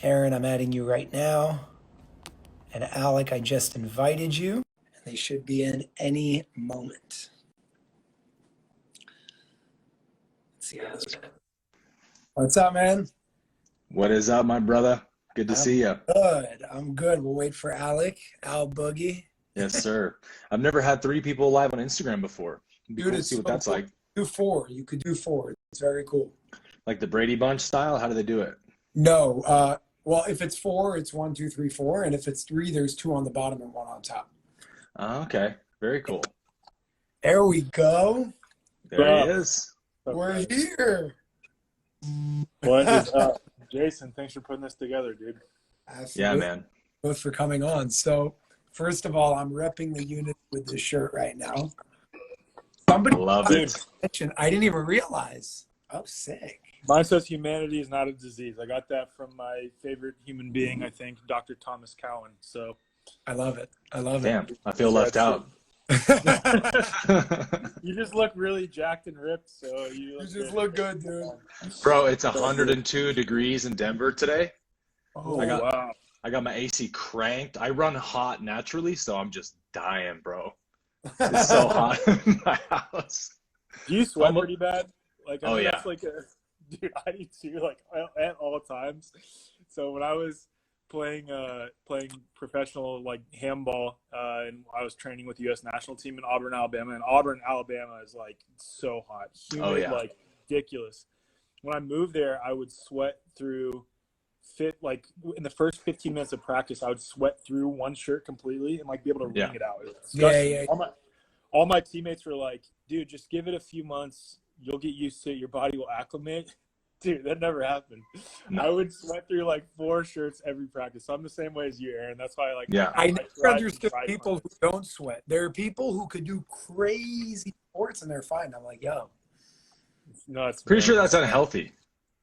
Aaron, I'm adding you right now. And Alec, I just invited you. And they should be in any moment. Let's see how this goes. What's up, man? What is up, my brother? Good to see you. I'm good. We'll wait for Alec, Al Boogie. Yes, sir. I've never had 3 people live on Instagram before. It'd be Dude, cool to see what that's like. Do 4. You could do 4. It's very cool. Like the Brady Bunch style? How do they do it? No. Well, if it's 4, it's 1, 2, 3, 4. And if it's 3, there's 2 on the bottom and 1 on top. Okay. Very cool. There we go. There he is. We're here. What is up? Jason, thanks for putting this together, dude. Absolutely. Yeah, man. Both for coming on. So, first of all, I'm repping the unit with this shirt right now. Somebody Love it. I didn't even realize. Oh, sick. Mine says humanity is not a disease. I got that from my favorite human being, I think, Dr. Thomas Cowan. So I love it. I love Damn, I feel left out. you just look really jacked and ripped, so you just look good, dude. Bro, it's 102 degrees in Denver today. Oh, wow. I got my AC cranked. I run hot naturally, so I'm just dying, bro. It's so hot in my house. Do you sweat pretty bad? Like, I Oh, know yeah. that's dude, I do too, like, at all times. So when I was playing professional, like, handball, and I was training with the U.S. national team in Auburn, Alabama, and Auburn, Alabama is, like, so hot. Humid, Oh, yeah. like, ridiculous. When I moved there, I would sweat through in the first 15 minutes of practice, I would sweat through one shirt completely and, like, be able to wring it out. It was disgusting. Yeah. All my teammates were like, dude, just give it a few months. You'll get used to it. Your body will acclimate. Dude, that never happened. No. I would sweat through like 4 shirts every practice. So I'm the same way as you, Aaron. That's why I never understood people who don't sweat. There are people who could do crazy sports and they're fine. I'm like, yo. No, it's Pretty sure that's unhealthy.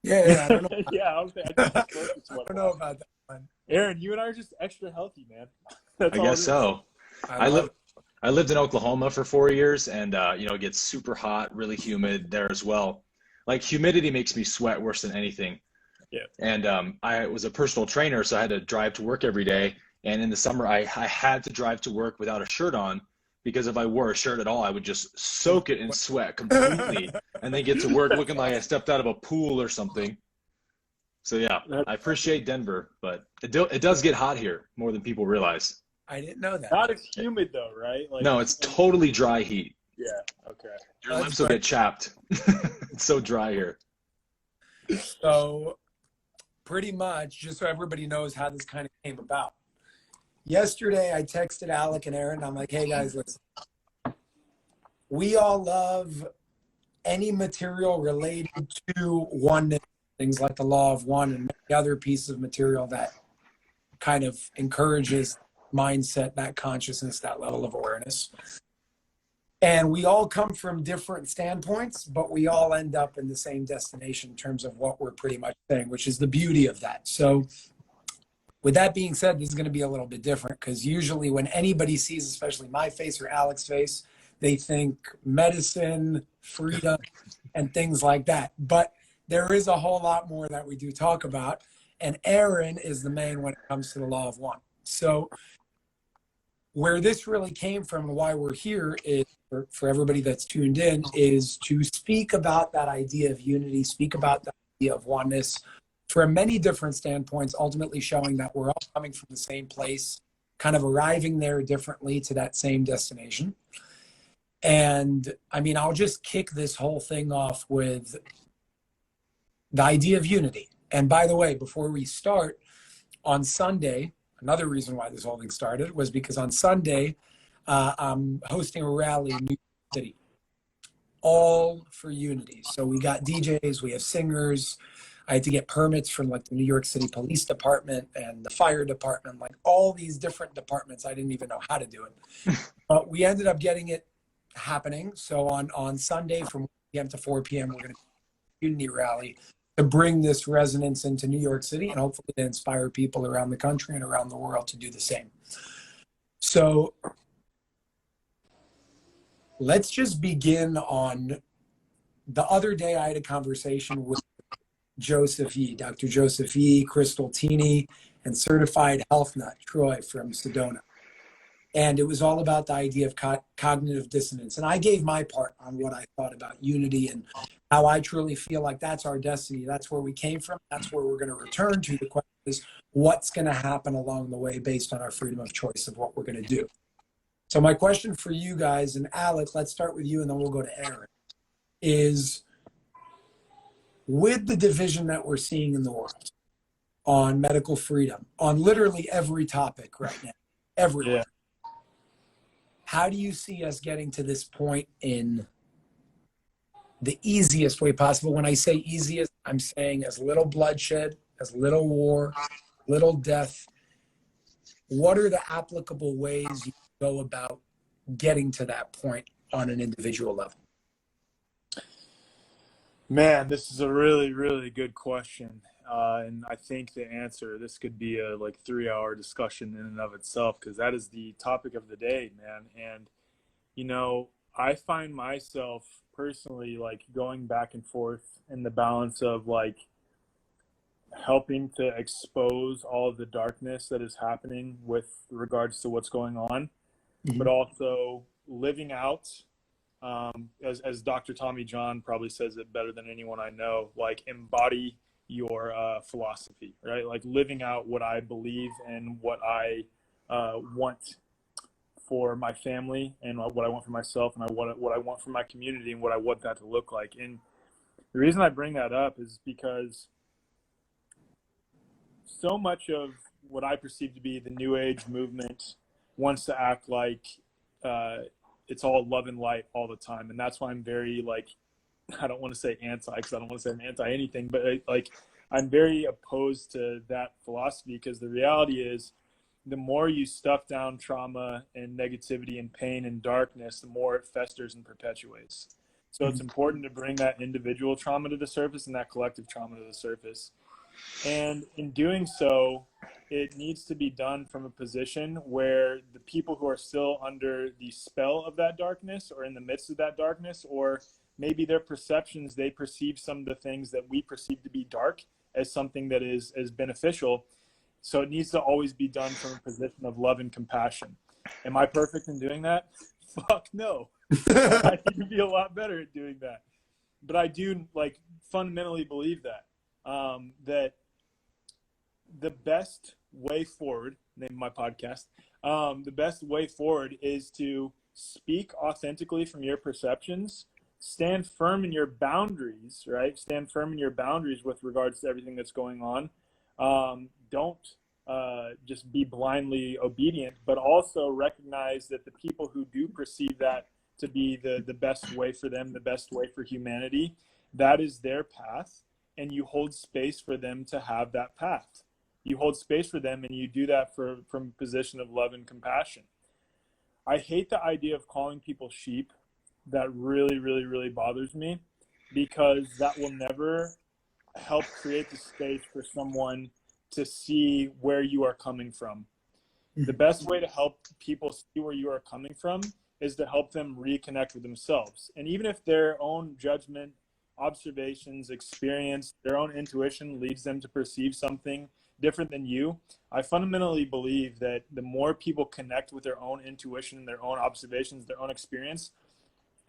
Yeah, I don't know. yeah, I don't know about that one. Aaron, you and I are just extra healthy, man. I guess so. I lived in Oklahoma for 4 years, and it gets super hot, really humid there as well. Like, humidity makes me sweat worse than anything. Yeah. And I was a personal trainer, so I had to drive to work every day. And in the summer, I had to drive to work without a shirt on, because if I wore a shirt at all, I would just soak it in sweat completely, and then get to work looking like I stepped out of a pool or something. So yeah, I appreciate Denver, but it does get hot here more than people realize. I didn't know that. Not as humid though, right? Like, no, it's totally dry heat. Yeah. Okay. Your lips will get chapped. It's so dry here. So pretty much, just so everybody knows how this kind of came about. Yesterday, I texted Alec and Aaron. I'm like, hey, guys, listen. We all love any material related to oneness, things like the law of one and many other pieces of material that kind of encourages mindset, that consciousness, that level of awareness. And we all come from different standpoints, but we all end up in the same destination in terms of what we're pretty much saying, which is the beauty of that. So with that being said, this is going to be a little bit different, because usually when anybody sees, especially my face or Alec's face, they think medicine, freedom, and things like that. But there is a whole lot more that we do talk about. And Aaron is the man when it comes to the law of one. So where this really came from and why we're here is, for everybody that's tuned in, is to speak about that idea of unity, speak about the idea of oneness from many different standpoints, ultimately showing that we're all coming from the same place, kind of arriving there differently to that same destination. And I mean, I'll just kick this whole thing off with the idea of unity. And by the way, before we start, on Sunday, another reason why this whole thing started was because on Sunday, I'm hosting a rally in New York City, all for unity. So we got DJs, we have singers. I had to get permits from like the New York City Police Department and the fire department, like all these different departments. I didn't even know how to do it. But we ended up getting it happening. So on Sunday from 1 p.m. to 4 p.m., we're going to do a unity rally to bring this resonance into New York City and hopefully to inspire people around the country and around the world to do the same. So let's just begin on the other day. I had a conversation with Joseph E, Dr. Joseph E, Crystal Tini, and certified health nut Troy from Sedona. And it was all about the idea of cognitive dissonance. And I gave my part on what I thought about unity and how I truly feel like that's our destiny. That's where we came from. That's where we're going to return to. The question is, what's going to happen along the way based on our freedom of choice of what we're going to do. So my question for you guys, and Alec, let's start with you and then we'll go to Aaron, is with the division that we're seeing in the world on medical freedom, on literally every topic right now, everywhere. Yeah. How do you see us getting to this point in the easiest way possible? When I say easiest, I'm saying as little bloodshed, as little war, little death. What are the applicable ways you go about getting to that point on an individual level? Man, this is a really, really good question. And I think the answer, this could be a 3-hour discussion in and of itself, because that is the topic of the day, man. And, you know, I find myself personally going back and forth in the balance of helping to expose all of the darkness that is happening with regards to what's going on, but also living out, as Dr. Tommy John probably says it better than anyone I know, embody your philosophy, right? Living out what I believe and what I want for my family and what I want for myself and what I want for my community and what I want that to look like. And the reason I bring that up is because so much of what I perceive to be the New Age movement wants to act like it's all love and light all the time. And that's why I'm very I don't want to say anti, because I don't want to say I'm anti anything, but I'm very opposed to that philosophy, because the reality is the more you stuff down trauma and negativity and pain and darkness, the more it festers and perpetuates. So it's important to bring that individual trauma to the surface and that collective trauma to the surface. And in doing so, it needs to be done from a position where the people who are still under the spell of that darkness or in the midst of that darkness, or maybe their perceptions, they perceive some of the things that we perceive to be dark as something that is beneficial. So it needs to always be done from a position of love and compassion. Am I perfect in doing that? Fuck no. I need to be a lot better at doing that. But I do fundamentally believe that, that the best way forward, name of my podcast, the best way forward is to speak authentically from your perceptions, stand firm in your boundaries, right? Stand firm in your boundaries with regards to everything that's going on. Don't just be blindly obedient, but also recognize that the people who do perceive that to be the best way for them, the best way for humanity, that is their path, and you hold space for them to have that path. You hold space for them, and you do that from a position of love and compassion. I hate the idea of calling people sheep. That really, really, really bothers me, because that will never help create the space for someone to see where you are coming from. The best way to help people see where you are coming from is to help them reconnect with themselves. And even if their own judgment, observations, experience, their own intuition leads them to perceive something different than you, I fundamentally believe that the more people connect with their own intuition, their own observations, their own experience,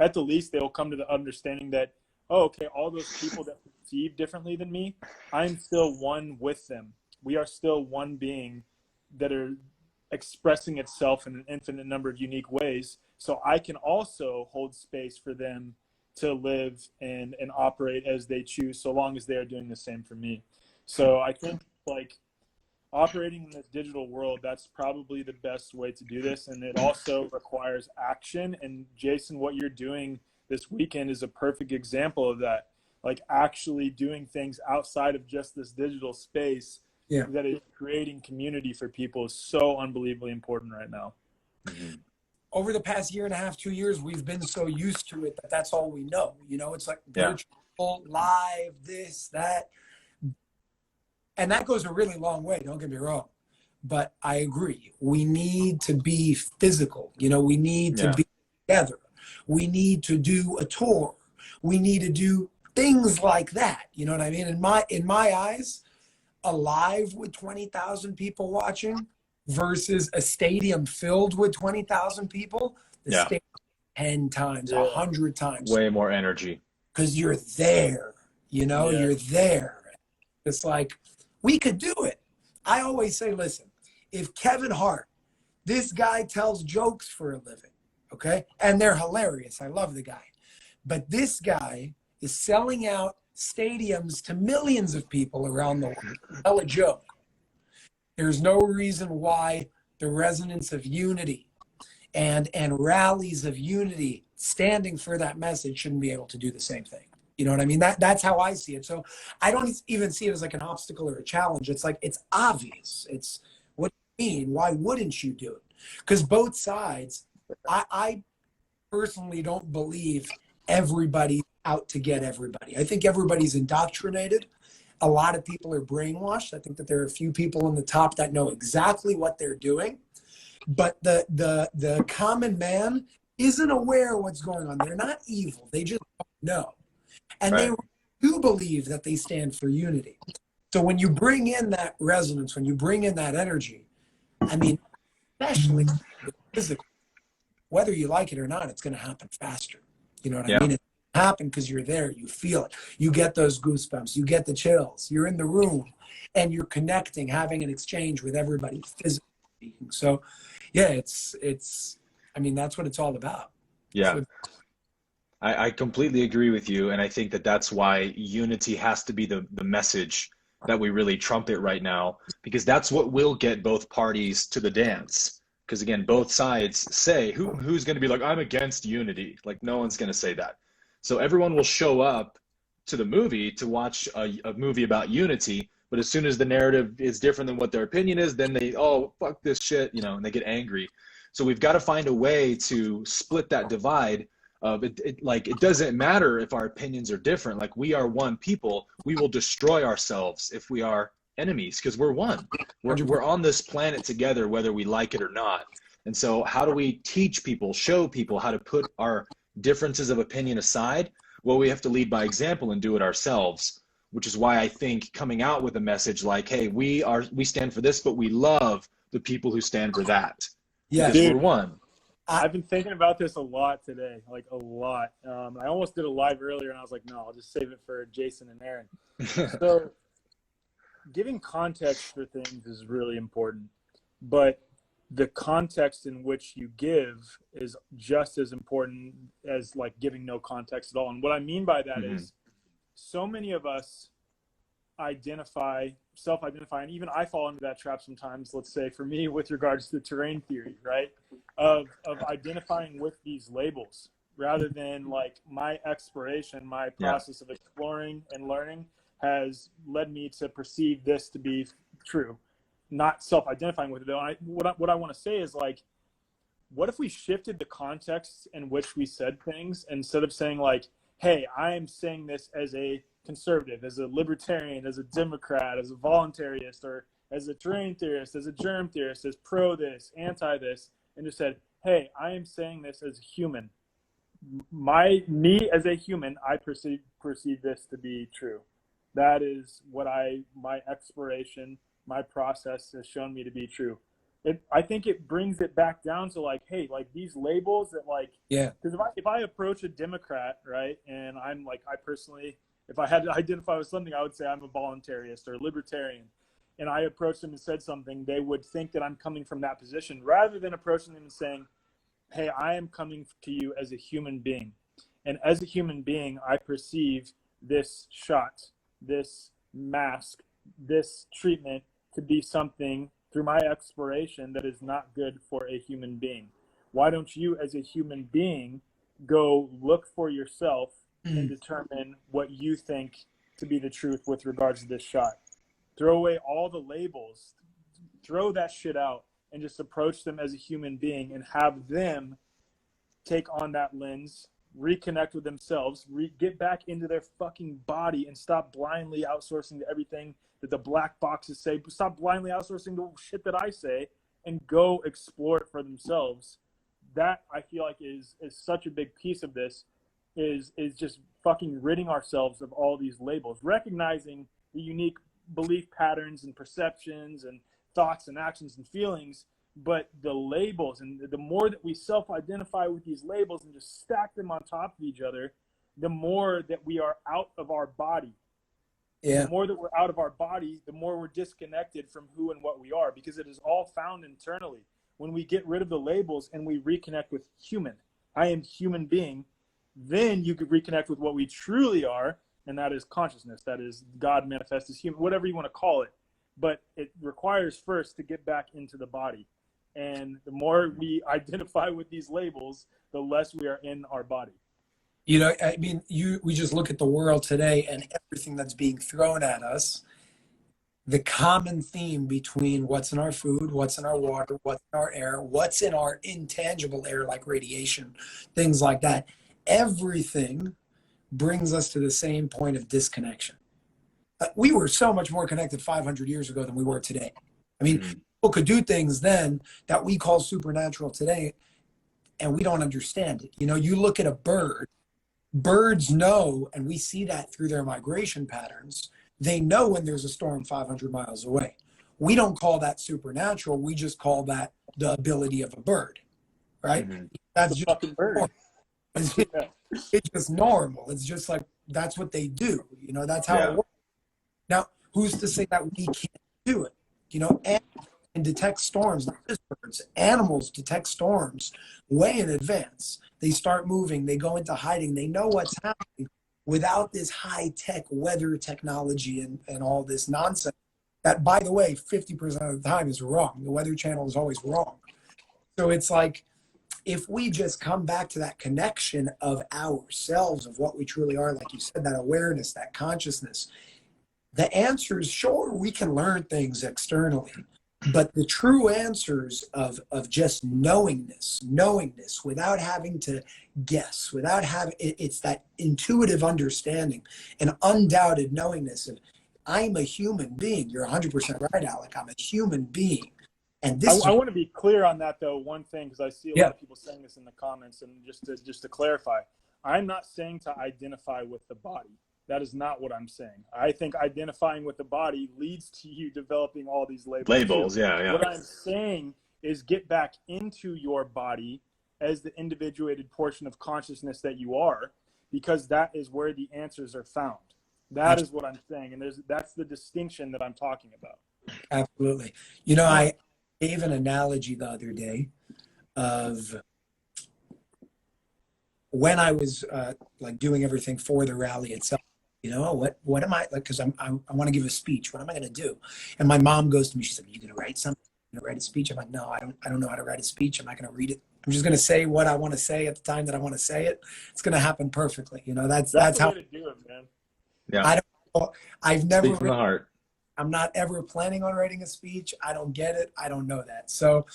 at the least they will come to the understanding that, oh, okay, all those people that perceive differently than me, I'm still one with them. We are still one being that are expressing itself in an infinite number of unique ways. So I can also hold space for them to live and operate as they choose, so long as they are doing the same for me. So I think operating in this digital world, that's probably the best way to do this. And it also requires action. And Jason, what you're doing this weekend is a perfect example of that. Actually doing things outside of just this digital space that is creating community for people is so unbelievably important right now. Mm-hmm. Over the past year and a half, 2 years, we've been so used to it that that's all we know. It's virtual, live, this, that. And that goes a really long way, don't get me wrong. But I agree. We need to be physical. We need to be together. We need to do a tour. We need to do things like that. You know what I mean? In my eyes, a live with 20,000 people watching versus a stadium filled with 20,000 people, the Yeah. stadium 10 times, Yeah. 100 times. Way more energy. Because you're there, you know, Yeah. you're there. It's like, we could do it. I always say, listen, if Kevin Hart, this guy tells jokes for a living, okay? And they're hilarious. I love the guy. But this guy is selling out stadiums to millions of people around the world. Tell a joke. There's no reason why the resonance of unity and rallies of unity standing for that message shouldn't be able to do the same thing. You know what I mean? That's how I see it. So I don't even see it as like an obstacle or a challenge. It's like, it's obvious. It's, what do you mean? Why wouldn't you do it? Because both sides, I personally don't believe everybody's out to get everybody. I think everybody's indoctrinated. A lot of people are brainwashed. I think that there are a few people in the top that know exactly what they're doing. But the common man isn't aware of what's going on. They're not evil. They just don't know. And Right. they do believe that they stand for unity. So when you bring in that resonance, when you bring in that energy, I mean, especially physically, whether you like it or not, it's going to happen faster. You know what I mean? It's going to happen because you're there. You feel it. You get those goosebumps. You get the chills. You're in the room and you're connecting, having an exchange with everybody physically speaking. So, yeah, it's. I mean, that's what it's all about. Yeah. I completely agree with you. And I think that that's why unity has to be the message that we really trumpet right now, because that's what will get both parties to the dance. Because again, both sides say, who's going to be like, I'm against unity? Like, no one's going to say that. So everyone will show up to the movie to watch a movie about unity. But as soon as the narrative is different than what their opinion is, then they, oh, fuck this shit, you know, and they get angry. So we've got to find a way to split that divide of like, it doesn't matter if our opinions are different. Like, we are one people. We will destroy ourselves if we are enemies, because we're one. We're on this planet together, whether we like it or not. And so how do we teach people, show people how to put our differences of opinion aside? Well, we have to lead by example and do it ourselves, which is why I think coming out with a message like, hey, we stand for this, but we love the people who stand for that. Yeah, because we're one. I've been thinking about this a lot today, like a lot. I almost did a live earlier, and I was like, no, I'll just save it for Jason and Aaron. So giving context for things is really important, but the context in which you give is just as important as like giving no context at all. And what I mean by that is so many of us self-identify, and even I fall into that trap sometimes, let's say for me with regards to terrain theory, right? Of identifying with these labels rather than like my exploration, my process of exploring and learning has led me to perceive this to be true, not self-identifying with it. Though what I want to say is like, what if we shifted the context in which we said things, instead of saying like, hey, I am saying this as a conservative, as a libertarian, as a Democrat, as a voluntarist, or as a terrain theorist, as a germ theorist, as pro this, anti this, and just said, hey, I am saying this as a human. Me as a human, I perceive this to be true. That is what my exploration, my process has shown me to be true. I think it brings it back down to like, hey, like these labels that like, because if I approach a Democrat, right, and I'm like, I personally, if I had to identify with something, I would say I'm a voluntarist or a libertarian, and I approached them and said something, they would think that I'm coming from that position, rather than approaching them and saying, hey, I am coming to you as a human being, and as a human being, I perceive this shot, this mask, this treatment to be something through my exploration that is not good for a human being. Why don't you as a human being go look for yourself and determine what you think to be the truth with regards to this shot? Throw away all the labels, throw that shit out, and just approach them as a human being and have them take on that lens, reconnect with themselves, get back into their fucking body, and stop blindly outsourcing to everything that the black boxes say. Stop blindly outsourcing the shit that I say and go explore it for themselves. That I feel like is such a big piece of this, is just fucking ridding ourselves of all these labels, recognizing the unique belief patterns and perceptions and thoughts and actions and feelings. But the labels, and the more that we self-identify with these labels and just stack them on top of each other, the more that we are out of our body. Yeah. The more that we're out of our body, the more we're disconnected from who and what we are, because it is all found internally. When we get rid of the labels and we reconnect with human, I am human being, then you could reconnect with what we truly are, and that is consciousness. That is God manifest as human, whatever you want to call it. But it requires first to get back into the body. And the more we identify with these labels, the less we are in our body. You know, I mean, we just look at the world today and everything that's being thrown at us. The common theme between what's in our food, what's in our water, what's in our air, what's in our intangible air, like radiation, things like that, everything brings us to the same point of disconnection. We were so much more connected 500 years ago than we were today. I mean, people could do things then that we call supernatural today, and we don't understand it. You know, you look at a bird, birds know, and we see that through their migration patterns. They know when there's a storm 500 miles away. We don't call that supernatural. We just call that the ability of a bird, right? That's just fucking bird. It's just normal. It's just like, that's what they do. You know, that's how it works. Now, who's to say that we can't do it? You know, animals can detect storms, not just birds. Animals detect storms way in advance. They start moving, they go into hiding, they know what's happening without this high-tech weather technology and all this nonsense that, by the way, 50% of the time is wrong. The Weather Channel is always wrong. So it's like, if we just come back to that connection of ourselves, of what we truly are, like you said, that awareness, that consciousness, the answers, sure, we can learn things externally, but the true answers of just knowingness without having to guess, without having, it's that intuitive understanding and undoubted knowingness of, I'm a human being. You're 100% right, Alec. I'm a human being. And this I want to be clear on that, though, one thing, because I see a lot of people saying this in the comments, and just to clarify, I'm not saying to identify with the body. That is not what I'm saying. I think identifying with the body leads to you developing all these labels. Yeah. What I'm saying is get back into your body as the individuated portion of consciousness that you are, because that is where the answers are found. That is what I'm saying, and that's the distinction that I'm talking about. Absolutely. You know, I gave an analogy the other day of when I was like doing everything for the rally itself. You know, what am I like? Because I want to give a speech. What am I going to do? And my mom goes to me. She's like, "Are you going to write something? Are you going to write a speech?" I'm like, "No, I don't know how to write a speech. I'm not going to read it. I'm just going to say what I want to say at the time that I want to say it. It's going to happen perfectly." You know, that's the how way to do it, man. Yeah. I've never Speak from the heart. I'm not ever planning on writing a speech. I don't get it. I don't know that. So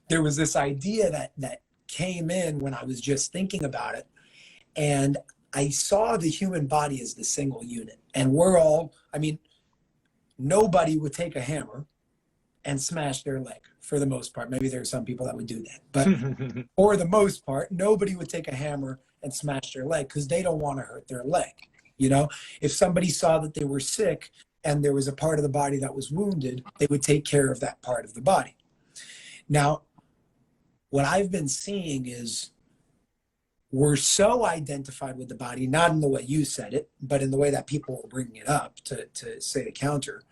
there was this idea that came in when I was just thinking about it. And I saw the human body as the single unit. And we're all, I mean, nobody would take a hammer and smash their leg for the most part. Maybe there are some people that would do that. But for the most part, nobody would take a hammer and smash their leg because they don't want to hurt their leg. You know, if somebody saw that they were sick and there was a part of the body that was wounded, they would take care of that part of the body. Now, what I've been seeing is we're so identified with the body, not in the way you said it, but in the way that people are bringing it up to say the counter.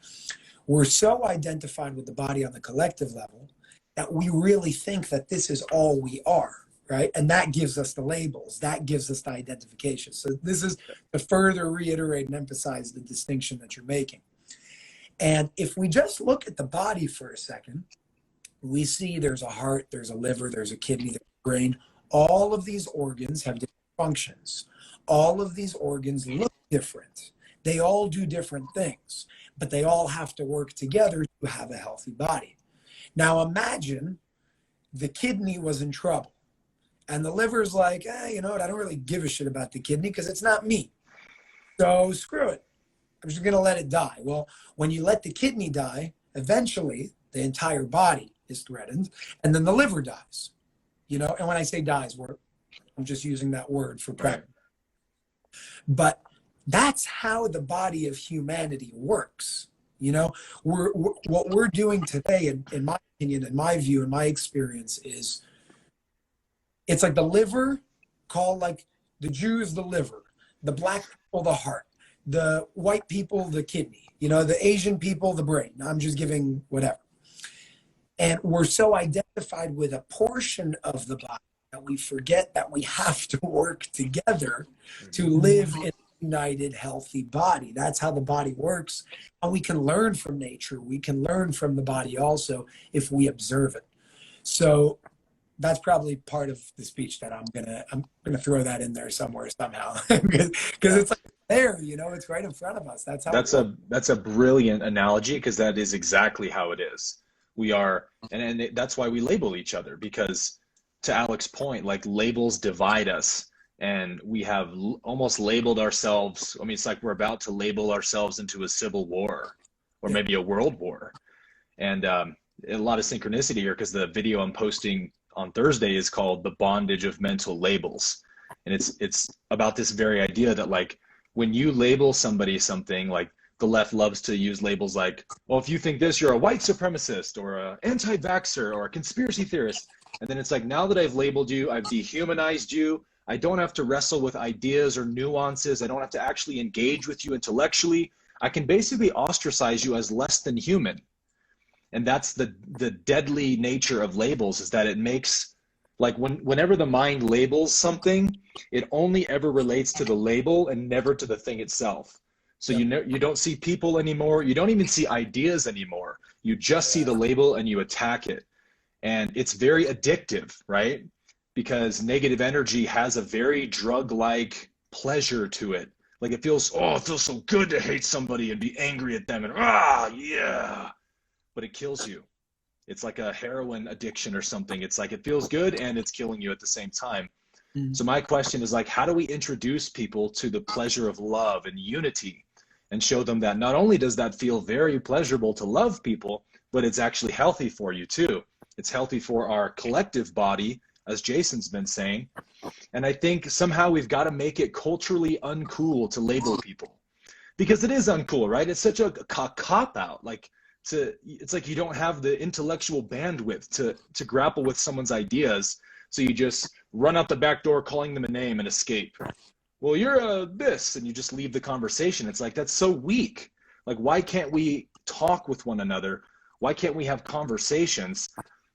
We're so identified with the body on the collective level that we really think that this is all we are, right? And that gives us the labels. That gives us the identification. So this is to further reiterate and emphasize the distinction that you're making. And if we just look at the body for a second, we see there's a heart, there's a liver, there's a kidney, there's a brain. All of these organs have different functions. All of these organs look different. They all do different things, but they all have to work together to have a healthy body. Now imagine the kidney was in trouble and the liver's like, you know what, I don't really give a shit about the kidney because it's not me. So screw it. I'm just going to let it die. Well, when you let the kidney die, eventually the entire body is threatened and then the liver dies. You know, and when I say dies, I'm just using that word for practice. But that's how the body of humanity works. You know, what we're doing today, in my opinion, in my view, in my experience, is it's like the liver, call like the Jews the liver, the black people the heart, the white people the kidney, you know, the Asian people the brain. I'm just giving whatever. And we're so identified with a portion of the body that we forget that we have to work together to live in a united, healthy body. That's how the body works. And we can learn from nature. We can learn from the body also if we observe it. So that's probably part of the speech that I'm gonna throw that in there somewhere somehow, because it's like there, you know, it's right in front of us. That's how. That's a brilliant analogy, because that is exactly how it is. We are, and that's why we label each other, because to Alec's point, like labels divide us, and we have almost labeled ourselves. I mean, it's like we're about to label ourselves into a civil war, or maybe a world war, and a lot of synchronicity here, because the video I'm posting on Thursday is called "The Bondage of Mental Labels," and it's about this very idea that, like, when you label somebody something, like the left loves to use labels like, well, if you think this, you're a white supremacist or an anti-vaxxer or a conspiracy theorist. And then it's like, now that I've labeled you, I've dehumanized you, I don't have to wrestle with ideas or nuances. I don't have to actually engage with you intellectually. I can basically ostracize you as less than human. And that's the deadly nature of labels, is that it makes, like, whenever the mind labels something, it only ever relates to the label and never to the thing itself. So you don't see people anymore. You don't even see ideas anymore. You just see the label and you attack it. And it's very addictive, right? Because negative energy has a very drug-like pleasure to it. Like it feels so good to hate somebody and be angry at them and yeah. But it kills you. It's like a heroin addiction or something. It's like it feels good and it's killing you at the same time. So my question is, like, how do we introduce people to the pleasure of love and unity, and show them that not only does that feel very pleasurable to love people, but it's actually healthy for you too. It's healthy for our collective body, as Jason's been saying. And I think somehow we've got to make it culturally uncool to label people, because it is uncool, right? It's such a cop out. Like, it's like you don't have the intellectual bandwidth to grapple with someone's ideas. So you just run out the back door calling them a name and escape. Well, you're this, and you just leave the conversation. It's like, that's so weak. Like, why can't we talk with one another? Why can't we have conversations?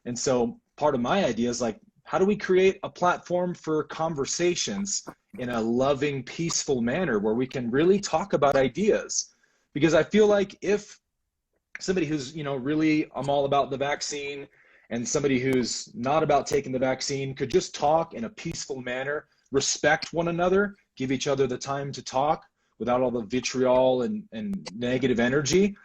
And so part of my idea is, like, how do we create a platform for conversations in a loving, peaceful manner where we can really talk about ideas? Because I feel like if somebody who's, you know, really, I'm all about the vaccine, and somebody who's not about taking the vaccine could just talk in a peaceful manner, respect one another, give each other the time to talk without all the vitriol and negative energy,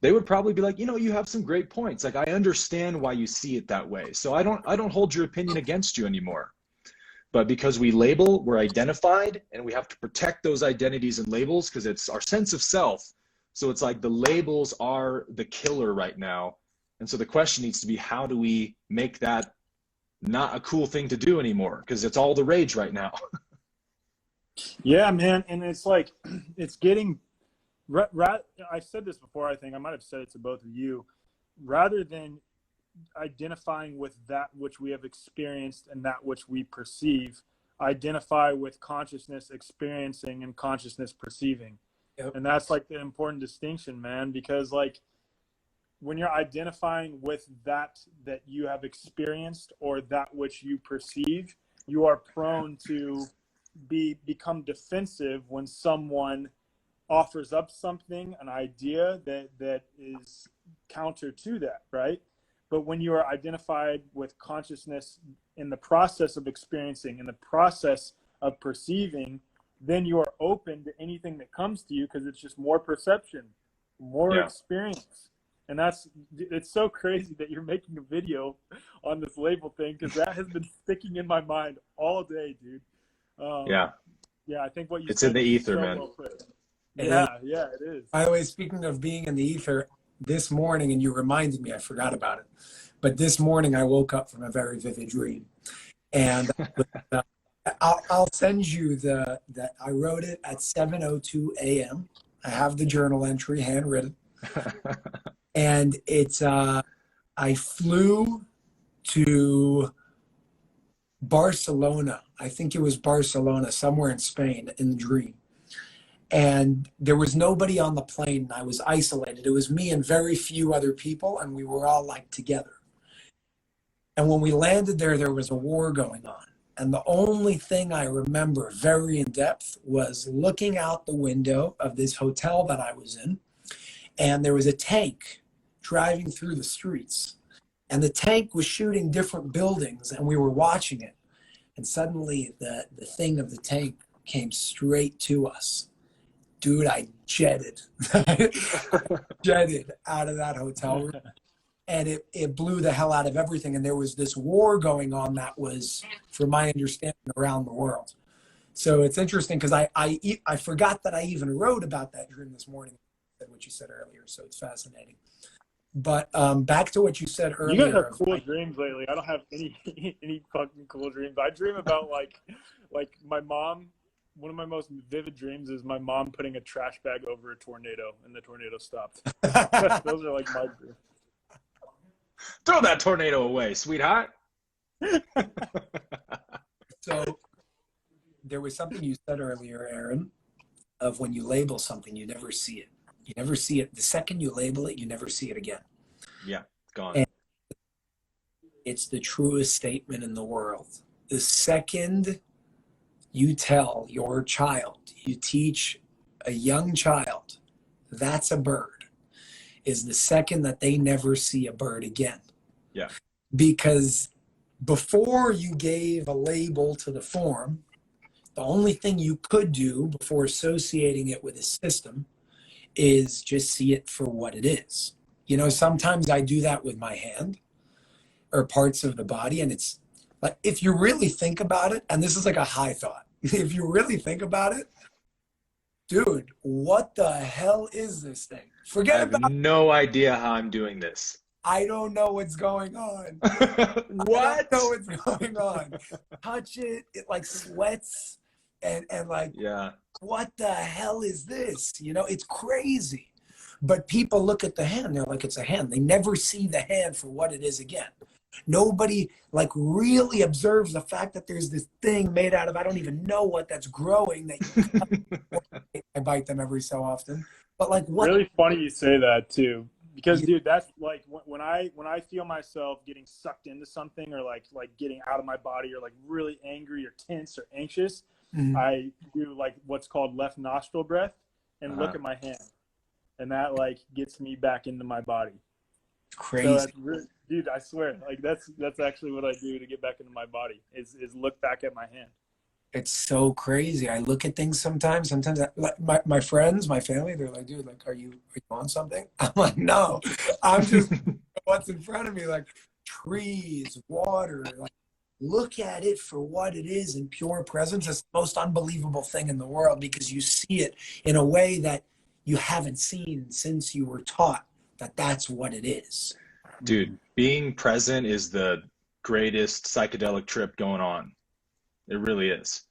they would probably be like, you know, you have some great points. Like, I understand why you see it that way. So I don't hold your opinion against you anymore. But because we label, we're identified, and we have to protect those identities and labels because it's our sense of self. So it's like the labels are the killer right now. And so the question needs to be, how do we make that not a cool thing to do anymore? Because it's all the rage right now. Yeah, man. And it's like, it's getting, I said this before, I think I might have said it to both of you, rather than identifying with that which we have experienced and that which we perceive, identify with consciousness experiencing and consciousness perceiving. Yep. And that's like the important distinction, man, because like when you're identifying with that you have experienced or that which you perceive, you are prone to become defensive when someone offers up something, an idea that is counter to that, right? But when you are identified with consciousness in the process of experiencing, in the process of perceiving, then you are open to anything that comes to you because it's just more perception, more experience. And it's so crazy that you're making a video on this label thing, because that has been sticking in my mind all day, dude. Yeah, I think what you it's said in the ether, so man. Well put. Yeah, it is. By the way, speaking of being in the ether, this morning, and you reminded me, I forgot about it, but this morning I woke up from a very vivid dream. And I'll send you that I wrote it at 7:02 a.m. I have the journal entry handwritten, and it's I flew to Barcelona. I think it was Barcelona, somewhere in Spain, in the dream. And there was nobody on the plane. I was isolated. It was me and very few other people, and we were all like together. And when we landed there, there was a war going on. And the only thing I remember very in depth was looking out the window of this hotel that I was in, and there was a tank driving through the streets. And the tank was shooting different buildings, and we were watching it. And suddenly the thing of the tank came straight to us. Dude, I jetted. Jetted out of that hotel room. And it blew the hell out of everything. And there was this war going on that was, from my understanding, around the world. So it's interesting because I forgot that I even wrote about that dream this morning, what you said earlier. So it's fascinating. But back to what you said earlier. You guys have cool dreams lately. I don't have any fucking cool dreams. I dream about like my mom. One of my most vivid dreams is my mom putting a trash bag over a tornado, and the tornado stopped. Those are like my dreams. Throw that tornado away, sweetheart. So there was something you said earlier, Aaron, of when you label something, you never see it. You never see it. The second you label it, you never see it again. Yeah, gone. And it's the truest statement in the world. The second you tell your child, you teach a young child, that's a bird, is the second that they never see a bird again. Yeah. Because before you gave a label to the form, the only thing you could do before associating it with a system is just see it for what it is. You know, sometimes I do that with my hand or parts of the body, and it's like, if you really think about it, and this is like a high thought, if you really think about it, dude, what the hell is this thing? I have no idea how I'm doing this. I don't know what's going on. What? I don't know what's going on. Touch it, it like sweats and like, yeah. What the hell is this? You know, it's crazy. But people look at the hand, they're like, it's a hand. They never see the hand for what it is again. Nobody like really observes the fact that there's this thing made out of, I don't even know what, that's growing that you I bite them every so often. But like, what? Really funny you say that too, because dude, that's like when I feel myself getting sucked into something, or like getting out of my body, or like really angry or tense or anxious, I do like what's called left nostril breath and look at my hand, and that like gets me back into my body. Crazy. So that's really, dude, I swear, like that's actually what I do to get back into my body is look back at my hand. It's so crazy. I look at things sometimes. Like my friends, my family, they're like, dude, like, are you on something? I'm like, no, I'm just what's in front of me, like trees, water, like look at it for what it is in pure presence. It's the most unbelievable thing in the world, because you see it in a way that you haven't seen since you were taught that that's what it is. Dude, being present is the greatest psychedelic trip going on. It really is.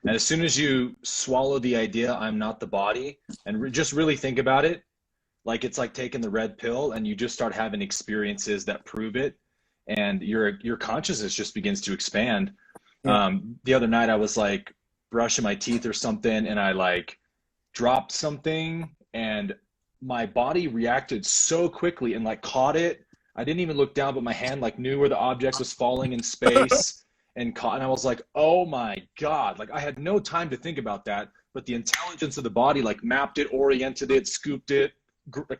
And as soon as you swallow the idea, I'm not the body, and just really think about it, like it's like taking the red pill, and you just start having experiences that prove it, and your consciousness just begins to expand. Yeah. The other night I was like brushing my teeth or something, and I like dropped something, and my body reacted so quickly and like caught it. I didn't even look down, but my hand like knew where the object was falling in space. And I was like, oh my God, like I had no time to think about that, but the intelligence of the body like mapped it, oriented it, scooped it,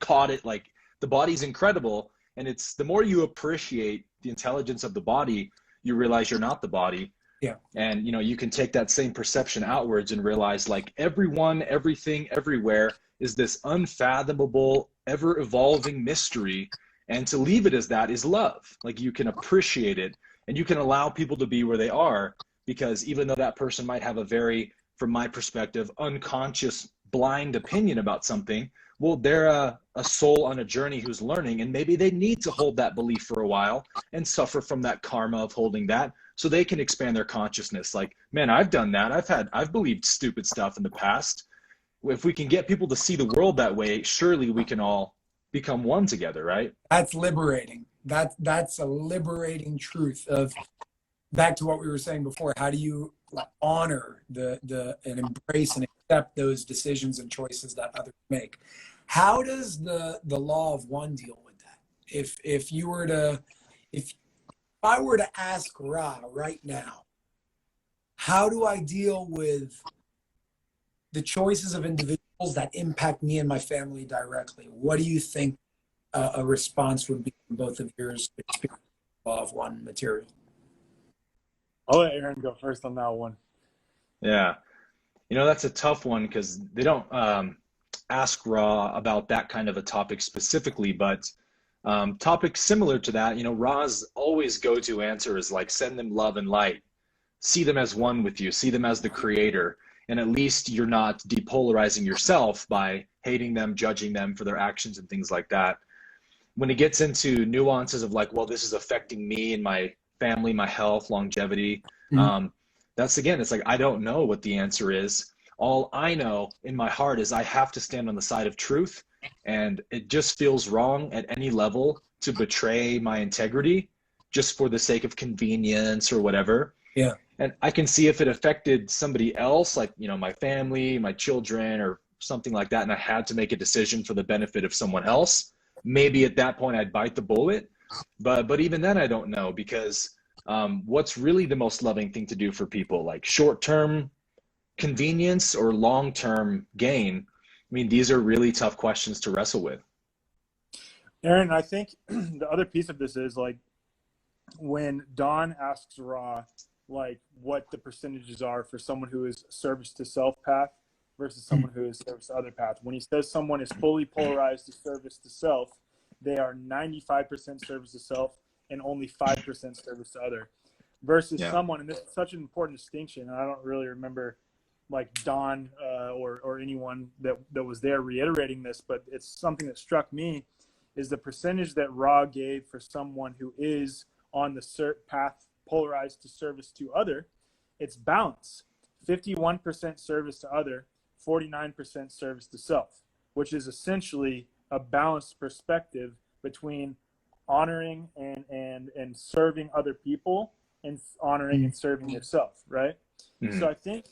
caught it. Like the body's incredible. And it's the more you appreciate the intelligence of the body, you realize you're not the body. Yeah. And you know, you can take that same perception outwards and realize like everyone, everything, everywhere is this unfathomable, ever evolving mystery. And to leave it as that is love. Like you can appreciate it. And you can allow people to be where they are, because even though that person might have a very, from my perspective, unconscious, blind opinion about something, well, they're a soul on a journey who's learning, and maybe they need to hold that belief for a while and suffer from that karma of holding that so they can expand their consciousness. Like, man, I've done that. I've believed stupid stuff in the past. If we can get people to see the world that way, surely we can all become one together, right? That's liberating. That's a liberating truth of, back to what we were saying before, how do you honor and embrace and accept those decisions and choices that others make? How does the law of one deal with that? If I were to ask Ra right now, how do I deal with the choices of individuals that impact me and my family directly? What do you think a response would be from both of yours experience law of one material? I'll let Aaron go first on that one. Yeah. That's a tough one because they don't ask Ra about that kind of a topic specifically, but topics similar to that, Ra's always go-to answer is like, send them love and light. See them as one with you. See them as the creator. And at least you're not depolarizing yourself by hating them, judging them for their actions and things like that. When it gets into nuances of like, well, this is affecting me and my family, my health, longevity, that's, again, it's like, I don't know what the answer is. All I know in my heart is I have to stand on the side of truth, and it just feels wrong at any level to betray my integrity just for the sake of convenience or whatever. Yeah. And I can see if it affected somebody else, like, my family, my children, or something like that, and I had to make a decision for the benefit of someone else, maybe at that point I'd bite the bullet. But even then I don't know, because what's really the most loving thing to do for people, like short-term convenience or long-term gain? I mean, these are really tough questions to wrestle with. Aaron, I think the other piece of this is like when Don asks Ra, like, what the percentages are for someone who is service to self path versus someone who is service to other path. When he says someone is fully polarized to service to self, they are 95% service to self and only 5% service to other. Versus someone, and this is such an important distinction, and I don't really remember like Don or anyone that was there reiterating this, but it's something that struck me, is the percentage that Ra gave for someone who is on the path polarized to service to other. It's balance. 51% service to other, 49% service to self, which is essentially a balanced perspective between honoring and serving other people and honoring and serving yourself, right? So I think,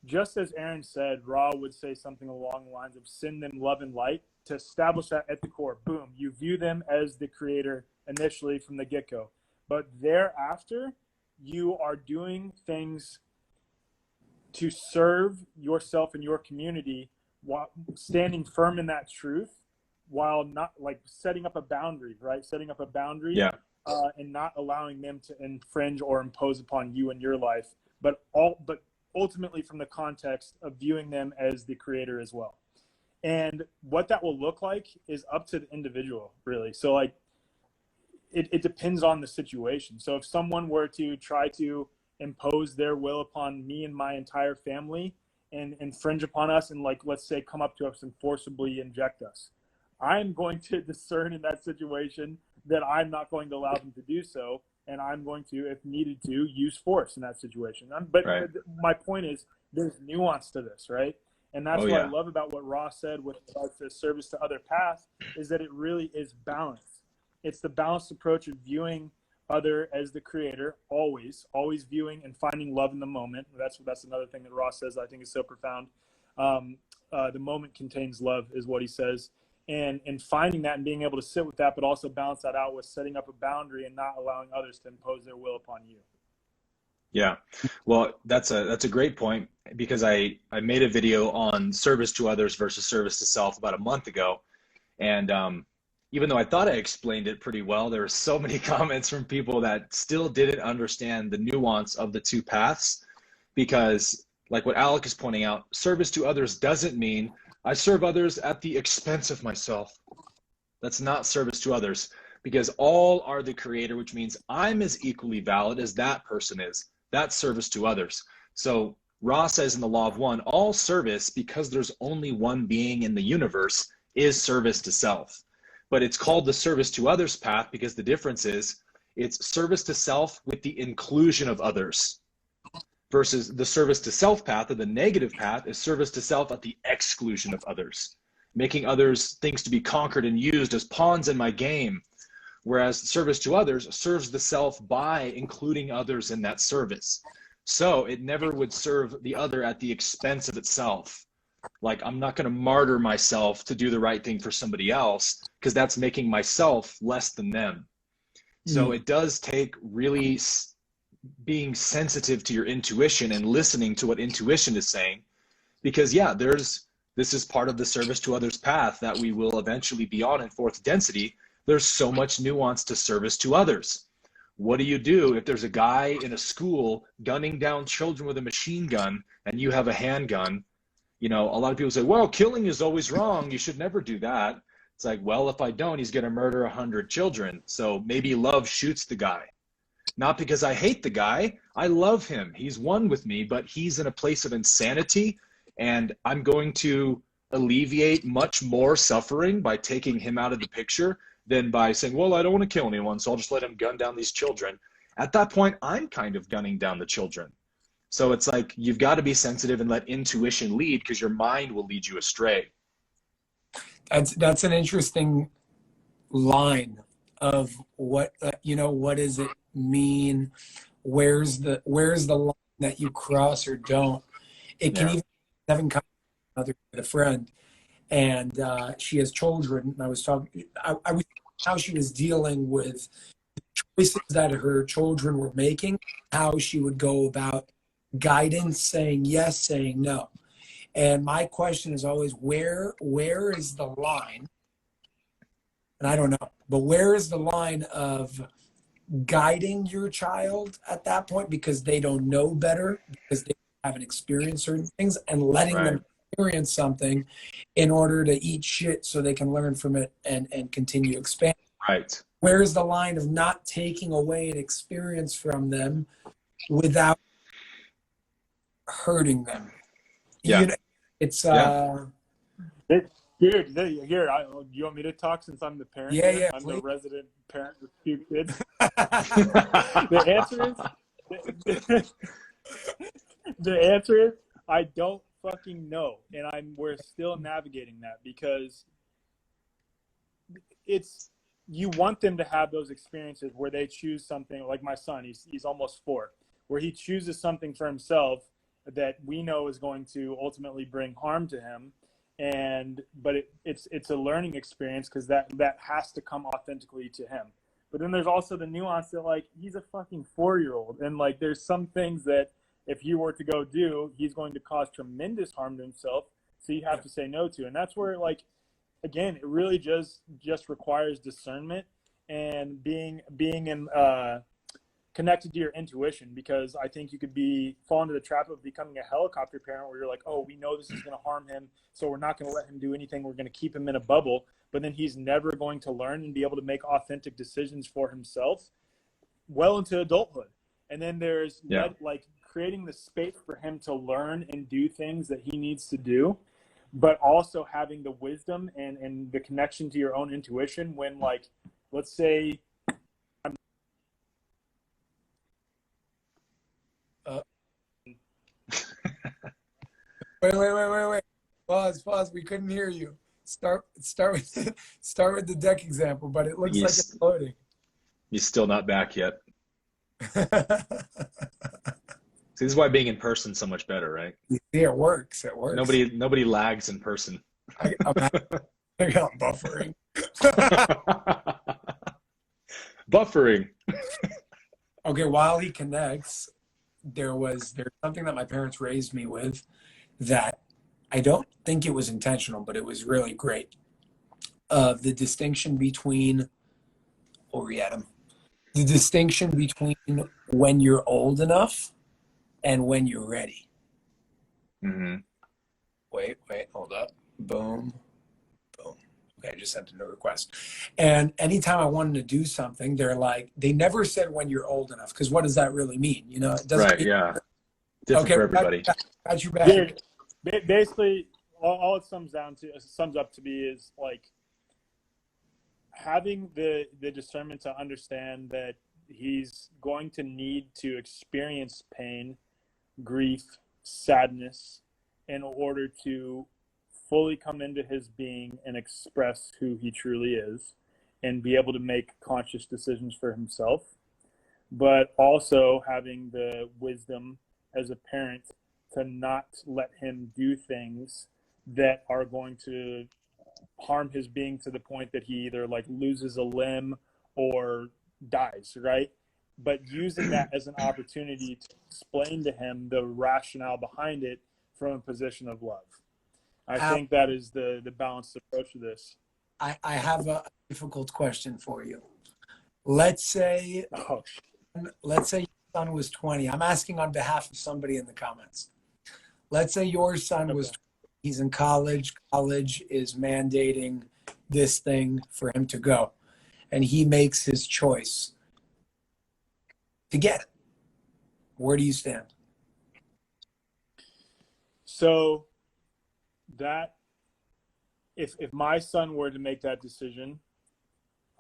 just as Aaron said, Ra would say something along the lines of send them love and light to establish that at the core. Boom, you view them as the creator initially from the get-go. But thereafter, you are doing things to serve yourself and your community while standing firm in that truth, while not like setting up a boundary, right? Setting up a boundary and not allowing them to infringe or impose upon you and your life, but ultimately from the context of viewing them as the creator as well. And what that will look like is up to the individual, really. So like, it depends on the situation. So if someone were to try to impose their will upon me and my entire family and infringe upon us and, like, let's say come up to us and forcibly inject us, I'm going to discern in that situation that I'm not going to allow them to do so, and I'm going to, if needed to, use force in that situation. But my point is, there's nuance to this, right? And that's what I love about what Ross said with regards to service to other paths, is that it really is balanced. It's the balanced approach of viewing other as the creator, always viewing and finding love in the moment. That's another thing that Ross says I think is so profound. The moment contains love is what he says. And finding that and being able to sit with that, but also balance that out with setting up a boundary and not allowing others to impose their will upon you. Yeah. Well, that's a great point, because I made a video on service to others versus service to self about a month ago. And even though I thought I explained it pretty well, there were so many comments from people that still didn't understand the nuance of the two paths, because like what ALEC is pointing out, service to others doesn't mean I serve others at the expense of myself. That's not service to others, because all are the creator, which means I'm as equally valid as that person is. That's service to others. So Ra says in the Law of One, all service, because there's only one being in the universe, is service to self. But it's called the service to others path because the difference is It's service to self with the inclusion of others, versus the service to self path, or the negative path, is service to self at the exclusion of others, making others things to be conquered and used as pawns in my game. Whereas service to others serves the self by including others in that service. So it never would serve the other at the expense of itself. Like, I'm not going to martyr myself to do the right thing for somebody else, because that's making myself less than them. So it does take really being sensitive to your intuition and listening to what intuition is saying, because yeah, this is part of the service to others path that we will eventually be on in fourth density. There's so much nuance to service to others. What do you do if there's a guy in a school gunning down children with a machine gun and you have a handgun? You know, a lot of people say, well, killing is always wrong, you should never do that. It's like, well, if I don't, he's going to murder 100 children. So maybe love shoots the guy. Not because I hate the guy. I love him. He's one with me, but he's in a place of insanity, and I'm going to alleviate much more suffering by taking him out of the picture than by saying, well, I don't want to kill anyone, so I'll just let him gun down these children. At that point, I'm kind of gunning down the children. So it's like, you've got to be sensitive and let intuition lead, because your mind will lead you astray. That's an interesting line of what, what does it mean? Where's the line that you cross or don't? It can even having conversation with a friend, and she has children. And I was talking, I was how she was dealing with the choices that her children were making, how she would go about guidance, saying yes, saying no. And my question is always, where is the line? And I don't know, but where is the line of guiding your child at that point because they don't know better, because they haven't experienced certain things, and letting them experience something in order to eat shit so they can learn from it and continue expanding. Right. Where is the line of not taking away an experience from them without hurting them? Yeah. You know, it's Dude, here, you want me to talk since I'm the parent? Yeah, here? yeah, I'm please. the resident parent with 2 kids. The answer is I don't fucking know, and we're still navigating that, because you want them to have those experiences where they choose something. Like my son, he's almost 4, where he chooses something for himself that we know is going to ultimately bring harm to him, but it's a learning experience, because that has to come authentically to him. But then there's also the nuance that, like, he's a fucking 4-year-old, and like there's some things that if you were to go do, he's going to cause tremendous harm to himself, so you have to say no to. And that's where, like, again, it really just requires discernment and being in connected to your intuition, because I think you could fall into the trap of becoming a helicopter parent where you're like, oh, we know this is going to harm him, so we're not going to let him do anything. We're going to keep him in a bubble, but then he's never going to learn and be able to make authentic decisions for himself well into adulthood. And then there's like creating the space for him to learn and do things that he needs to do, but also having the wisdom and the connection to your own intuition when, like, let's say, Wait. Pause. We couldn't hear you. Start with the deck example, but it looks like it's loading. He's still not back yet. See, this is why being in person is so much better, right? Yeah, it works. Nobody lags in person. I'm buffering. Buffering. Okay, while he connects, there's something that my parents raised me with that I don't think it was intentional, but it was really great. Of the distinction between, the distinction between when you're old enough and when you're ready. Mm-hmm. Wait, hold up. Boom. Okay, I just sent a new request. And anytime I wanted to do something, they never said when you're old enough, because what does that really mean? You know, it doesn't mean, yeah. Different for everybody. Got you back. Basically, all it sums up to be is, like, having the discernment to understand that he's going to need to experience pain, grief, sadness in order to fully come into his being and express who he truly is and be able to make conscious decisions for himself, but also having the wisdom as a parent to not let him do things that are going to harm his being to the point that he either like loses a limb or dies, right? But using that as an opportunity to explain to him the rationale behind it from a position of love. I think that is the balanced approach to this. I have a difficult question for you. Let's say your son was 20. I'm asking on behalf of somebody in the comments. Let's say your son was 20. He's in college. College is mandating this thing for him to go. And he makes his choice to get it. Where do you stand? So that if my son were to make that decision,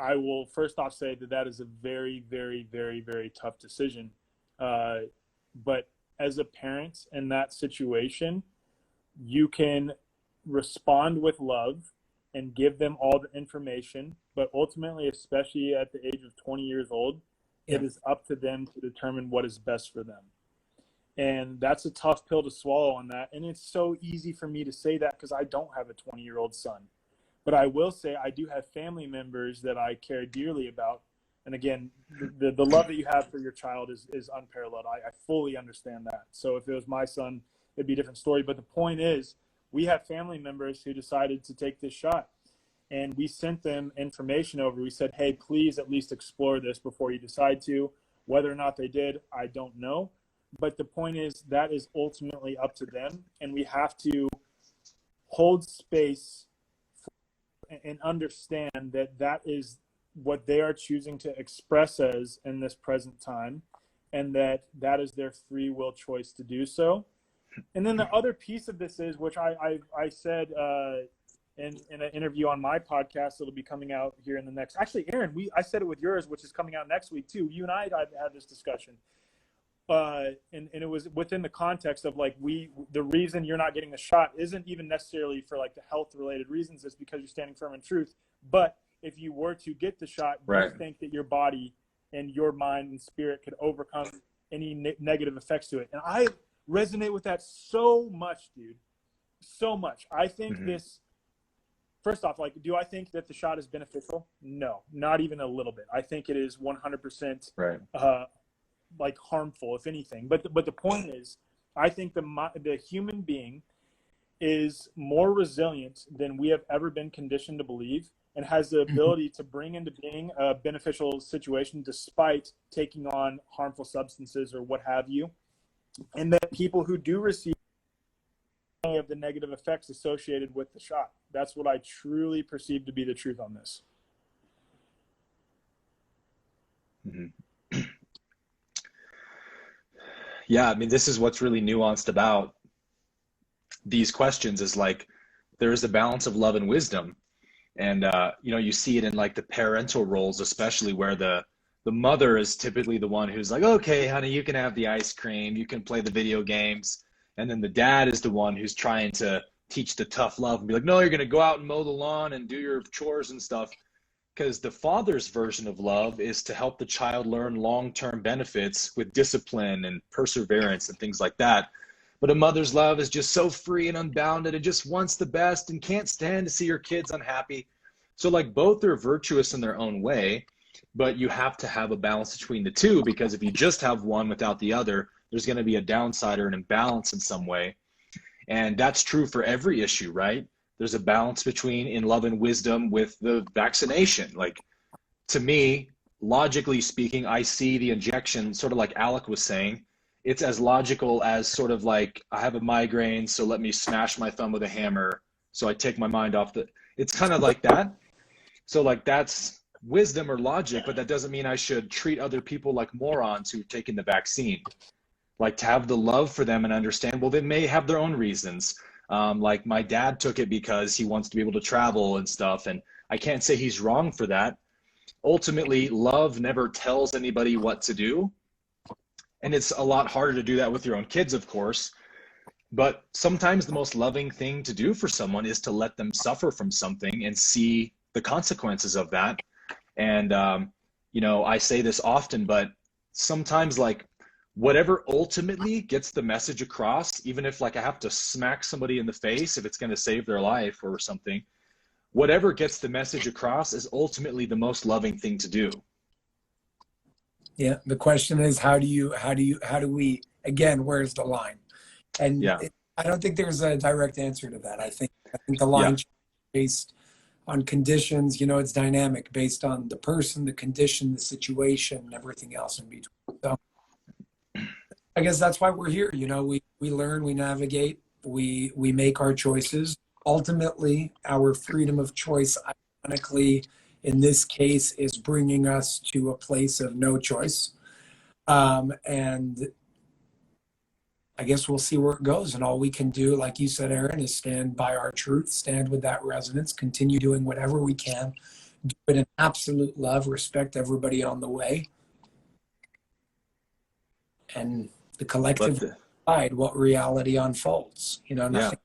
I will first off say that is a very, very, very, very tough decision. But as a parent in that situation, you can respond with love and give them all the information, but ultimately, especially at the age of 20 years old, it is up to them to determine what is best for them. And that's a tough pill to swallow on that. And it's so easy for me to say that because I don't have a 20-year-old son. But I will say I do have family members that I care dearly about. And again, the love that you have for your child is unparalleled. I fully understand that. So if it was my son, it'd be a different story. But the point is, we have family members who decided to take this shot. And we sent them information over. We said, hey, please at least explore this before you decide to. Whether or not they did, I don't know. But the point is, that is ultimately up to them. And we have to hold space and understand that that is what they are choosing to express as in this present time, and that is their free will choice to do so. And then the other piece of this is, which I said in an interview on my podcast that'll be coming out here in the next, actually, Aaron, I said it with yours, which is coming out next week too. You and I had this discussion. And it was within the context of like, the reason you're not getting the shot isn't even necessarily for like the health related reasons. It's because you're standing firm in truth. But if you were to get the shot, right, you think that your body and your mind and spirit could overcome any negative effects to it. And I resonate with that so much, dude. So much. I think this, first off, like, do I think that the shot is beneficial? No, not even a little bit. I think it is 100% right. Like harmful, if anything. But the point is, I think the human being is more resilient than we have ever been conditioned to believe, and has the ability to bring into being a beneficial situation despite taking on harmful substances or what have you. And that people who do receive any of the negative effects associated with the shot. That's what I truly perceive to be the truth on this. Yeah, I mean, this is what's really nuanced about these questions, is like, there is a balance of love and wisdom. And, you see it in like the parental roles, especially where the mother is typically the one who's like, okay, honey, you can have the ice cream, you can play the video games. And then the dad is the one who's trying to teach the tough love and be like, no, you're going to go out and mow the lawn and do your chores and stuff. Because the father's version of love is to help the child learn long-term benefits with discipline and perseverance and things like that. But a mother's love is just so free and unbounded. It just wants the best and can't stand to see your kids unhappy. So like, both are virtuous in their own way, but you have to have a balance between the two, because if you just have one without the other, there's going to be a downside or an imbalance in some way. And that's true for every issue, right? There's a balance between in love and wisdom with the vaccination. Like, to me, logically speaking, I see the injection sort of like ALEC was saying. It's as logical as sort of like, I have a migraine, so let me smash my thumb with a hammer so I take my mind off the, it's kind of like that. So like, that's wisdom or logic, but that doesn't mean I should treat other people like morons who've taken the vaccine. Like, to have the love for them and understand, well, they may have their own reasons. Like, my dad took it because he wants to be able to travel and stuff, and I can't say he's wrong for that. ultimately love never tells anybody what to do. And it's a lot harder to do that with your own kids, of course. But sometimes the most loving thing to do for someone is to let them suffer from something and see the consequences of that. And, you know, I say this often, but sometimes like whatever ultimately gets the message across, even if like I have to smack somebody in the face, if it's going to save their life or something, whatever gets the message across is ultimately the most loving thing to do. Yeah. The question is, how do we, again, where's the line? And Yeah. I don't think there's a direct answer to that. I think the line is based on conditions, you know, it's dynamic based on the person, the condition, the situation, and everything else in between. So I guess that's why we're here. You know, we learn, we navigate, we make our choices. Ultimately, our freedom of choice, ironically, in this case, is bringing us to a place of no choice. And I guess we'll see where it goes. And all we can do, like you said, Aaron, is stand by our truth, stand with that resonance, continue doing whatever we can, do it in absolute love, respect everybody on the way. And the collective will decide what reality unfolds. You know, nothing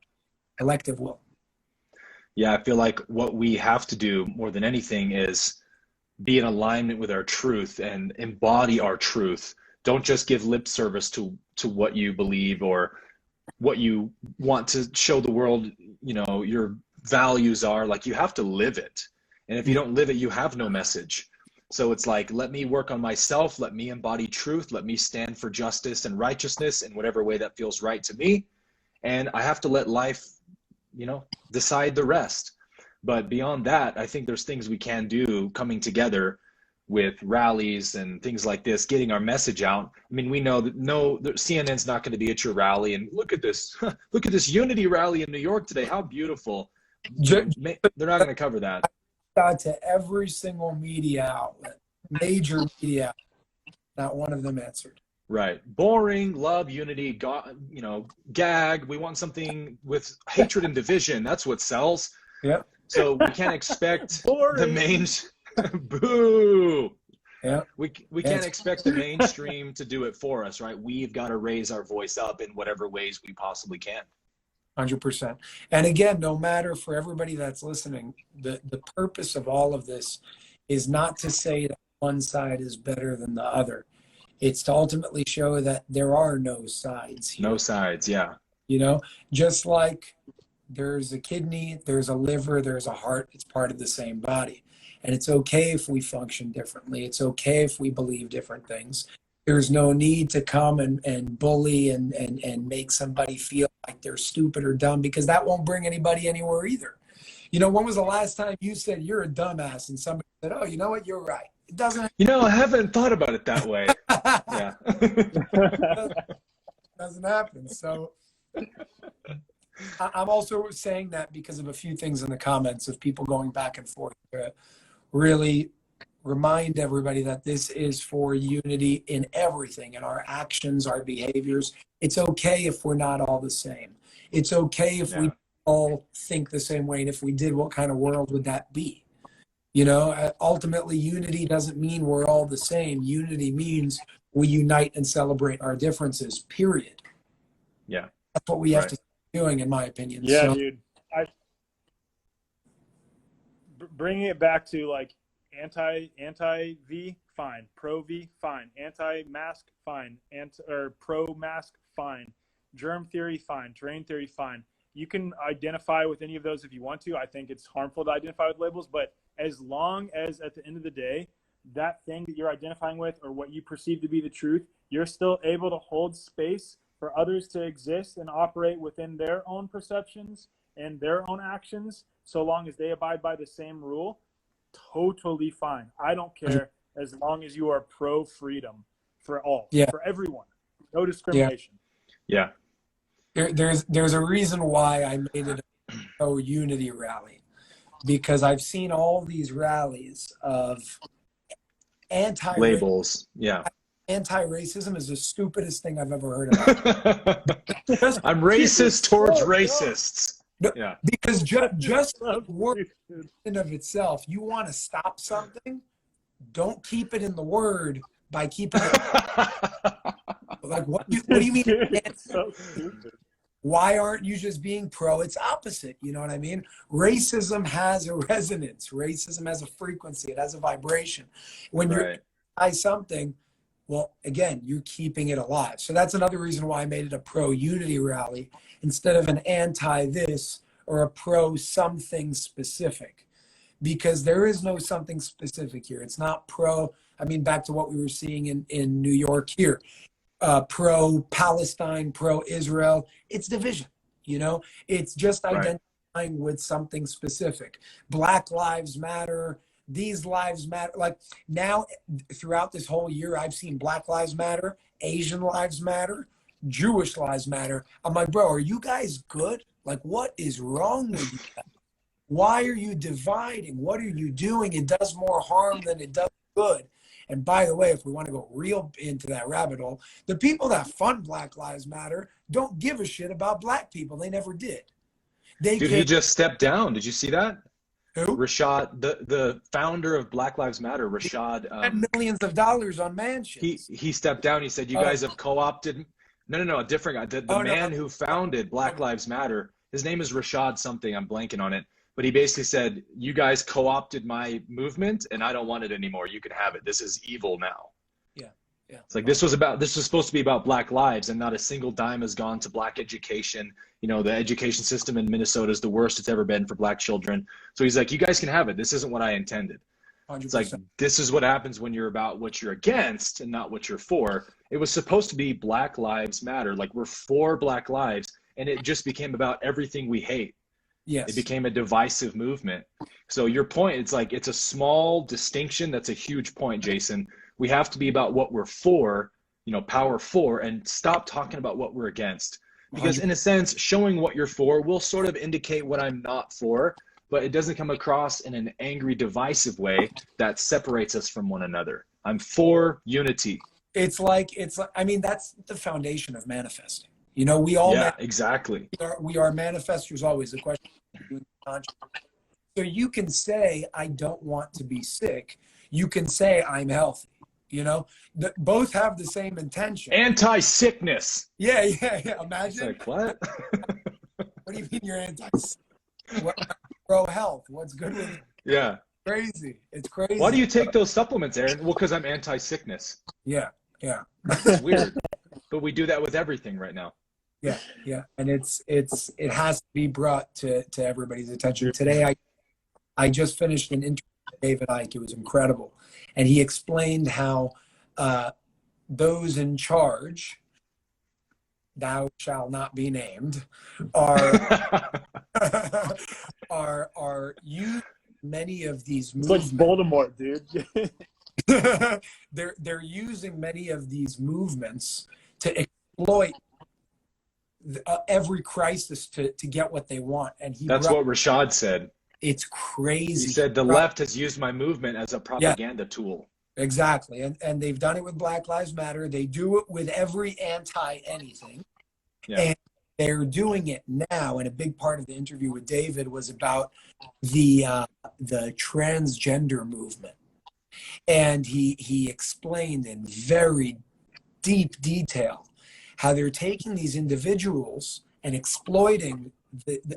collective will. Yeah, I feel like what we have to do more than anything is be in alignment with our truth and embody our truth. Don't just give lip service to what you believe or what you want to show the world, you know, your values are. Like, you have to live it. And if you don't live it, you have no message. So it's like, let me work on myself. Let me embody truth. Let me stand for justice and righteousness in whatever way that feels right to me. And I have to let life, you know, decide the rest. But beyond that, I think there's things we can do coming together with rallies and things like this, getting our message out. I mean, we know that CNN's not going to be at your rally. And look at this, look at this unity rally in New York today. How beautiful. They're not going to cover that. To every single media outlet, major media, not one of them answered. Right. Boring, love, unity, you know, gag. We want something with hatred and division. That's what sells. Yeah. So we can't expect the main. Boo. Yeah. We can't expect the mainstream to do it for us, right? We've got to raise our voice up in whatever ways we possibly can. 100%. And again, no matter, for everybody that's listening, the purpose of all of this is not to say that one side is better than the other. It's to ultimately show that there are no sides here. No sides, yeah. You know, just like there's a kidney, there's a liver, there's a heart, it's part of the same body. And it's okay if we function differently. It's okay if we believe different things. There's no need to come and bully and make somebody feel like they're stupid or dumb, because that won't bring anybody anywhere either. You know, when was the last time you said you're a dumbass and somebody said, oh, you know what, you're right? It doesn't. You know, I haven't thought about it that way. Yeah. It doesn't happen. So I'm also saying that because of a few things in the comments of people going back and forth to really remind everybody that this is for unity in everything, in our actions, our behaviors. It's okay if we're not all the same. It's okay if we all think the same way. And if we did, what kind of world would that be? You know, ultimately, unity doesn't mean we're all the same. Unity means we unite and celebrate our differences, period. Yeah. That's what we have to be doing, in my opinion. Yeah, so, dude. Bringing it back to like anti-V, fine. Pro-V, fine. Anti-mask, fine. Or pro-mask, fine. Germ theory, fine. Terrain theory, fine. You can identify with any of those if you want to. I think it's harmful to identify with labels, but as long as at the end of the day, that thing that you're identifying with or what you perceive to be the truth, you're still able to hold space for others to exist and operate within their own perceptions and their own actions, so long as they abide by the same rule, totally fine. I don't care, as long as you are pro-freedom for all, for everyone. No discrimination. Yeah. There's a reason why I made it a pro-unity rally, because I've seen all these rallies of labels. Yeah. Anti-racism is the stupidest thing I've ever heard about. I'm racist towards racists. No, yeah. Because just the word in of itself, you want to stop something, don't keep it in the word by keeping it. Like, what do you mean? It's so stupid. Why aren't you just being pro? It's opposite. You know what I mean? Racism has a resonance. Racism has a frequency. It has a vibration. When you're something, well, again, you're keeping it alive. So that's another reason why I made it a pro-unity rally instead of an anti-this or a pro-something specific. Because there is no something specific here. It's not pro. I mean, back to what we were seeing in New York here. Pro-Palestine, pro-Israel. It's division, you know? It's just identifying with something specific. Black lives matter. These lives matter. Like now, throughout this whole year, I've seen Black lives matter, Asian lives matter, Jewish lives matter. I'm like, bro, are you guys good? Like, what is wrong with you guys? Why are you dividing? What are you doing? It does more harm than it does good. And by the way, if we want to go real into that rabbit hole, the people that fund Black Lives Matter don't give a shit about black people. They never did. Dude, he just stepped down. Did you see that? Who? Rashad, the founder of Black Lives Matter, Rashad. Had millions of dollars on mansions. He stepped down. He said, you guys have co-opted. No, a different guy. The man who founded Black Lives Matter, his name is Rashad something. I'm blanking on it. But he basically said, you guys co-opted my movement and I don't want it anymore. You can have it. This is evil now. Yeah. It's like this was supposed to be about black lives, and not a single dime has gone to black education. You know, the education system in Minnesota is the worst it's ever been for black children. So he's like, you guys can have it. This isn't what I intended. 100%. It's like, this is what happens when you're about what you're against and not what you're for. It was supposed to be Black Lives Matter. Like, we're for black lives, and it just became about everything we hate. Yes. It became a divisive movement. So your point, it's like, it's a small distinction. That's a huge point, Jason. We have to be about what we're for, you know, power for, and stop talking about what we're against. Because in a sense, showing what you're for will sort of indicate what I'm not for, but it doesn't come across in an angry, divisive way that separates us from one another. I'm for unity. It's like, I mean, that's the foundation of manifesting. You know, we all, exactly. We are manifestors always. The question is, so you can say, I don't want to be sick. You can say, I'm healthy. You know, both have the same intention. Anti-sickness. Yeah. Imagine. It's like, what? What do you mean you're anti-sick? Pro-health. What's good with it? Yeah. Crazy. It's crazy. Why do you take those supplements, Aaron? Well, because I'm anti-sickness. Yeah. It's weird. But we do that with everything right now. Yeah. And it has to be brought to everybody's attention. Today, I just finished an interview with David Icke. It was incredible. And he explained how those in charge, thou shall not be named, are using many of these movements. It's like Voldemort, dude. They're using many of these movements to exploit every crisis to get what they want. And that's what Rashad said. It's crazy. He said the left has used my movement as a propaganda tool. Exactly. And they've done it with Black Lives Matter. They do it with every anti-anything. Yeah. And they're doing it now. And a big part of the interview with David was about the transgender movement. And he explained in very deep detail how they're taking these individuals and exploiting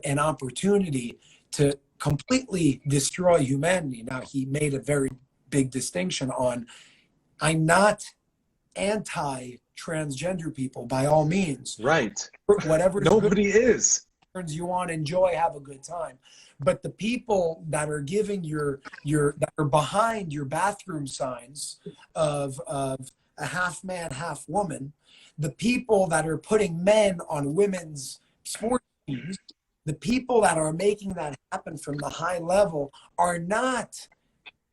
an opportunity to completely destroy humanity. Now, he made a very big distinction on, I'm not anti-transgender people by all means. Right. Whatever nobody is. Turns you on, enjoy, have a good time. But the people that are giving that are behind your bathroom signs of a half man, half woman, the people that are putting men on women's sports teams, the people that are making that happen from the high level are not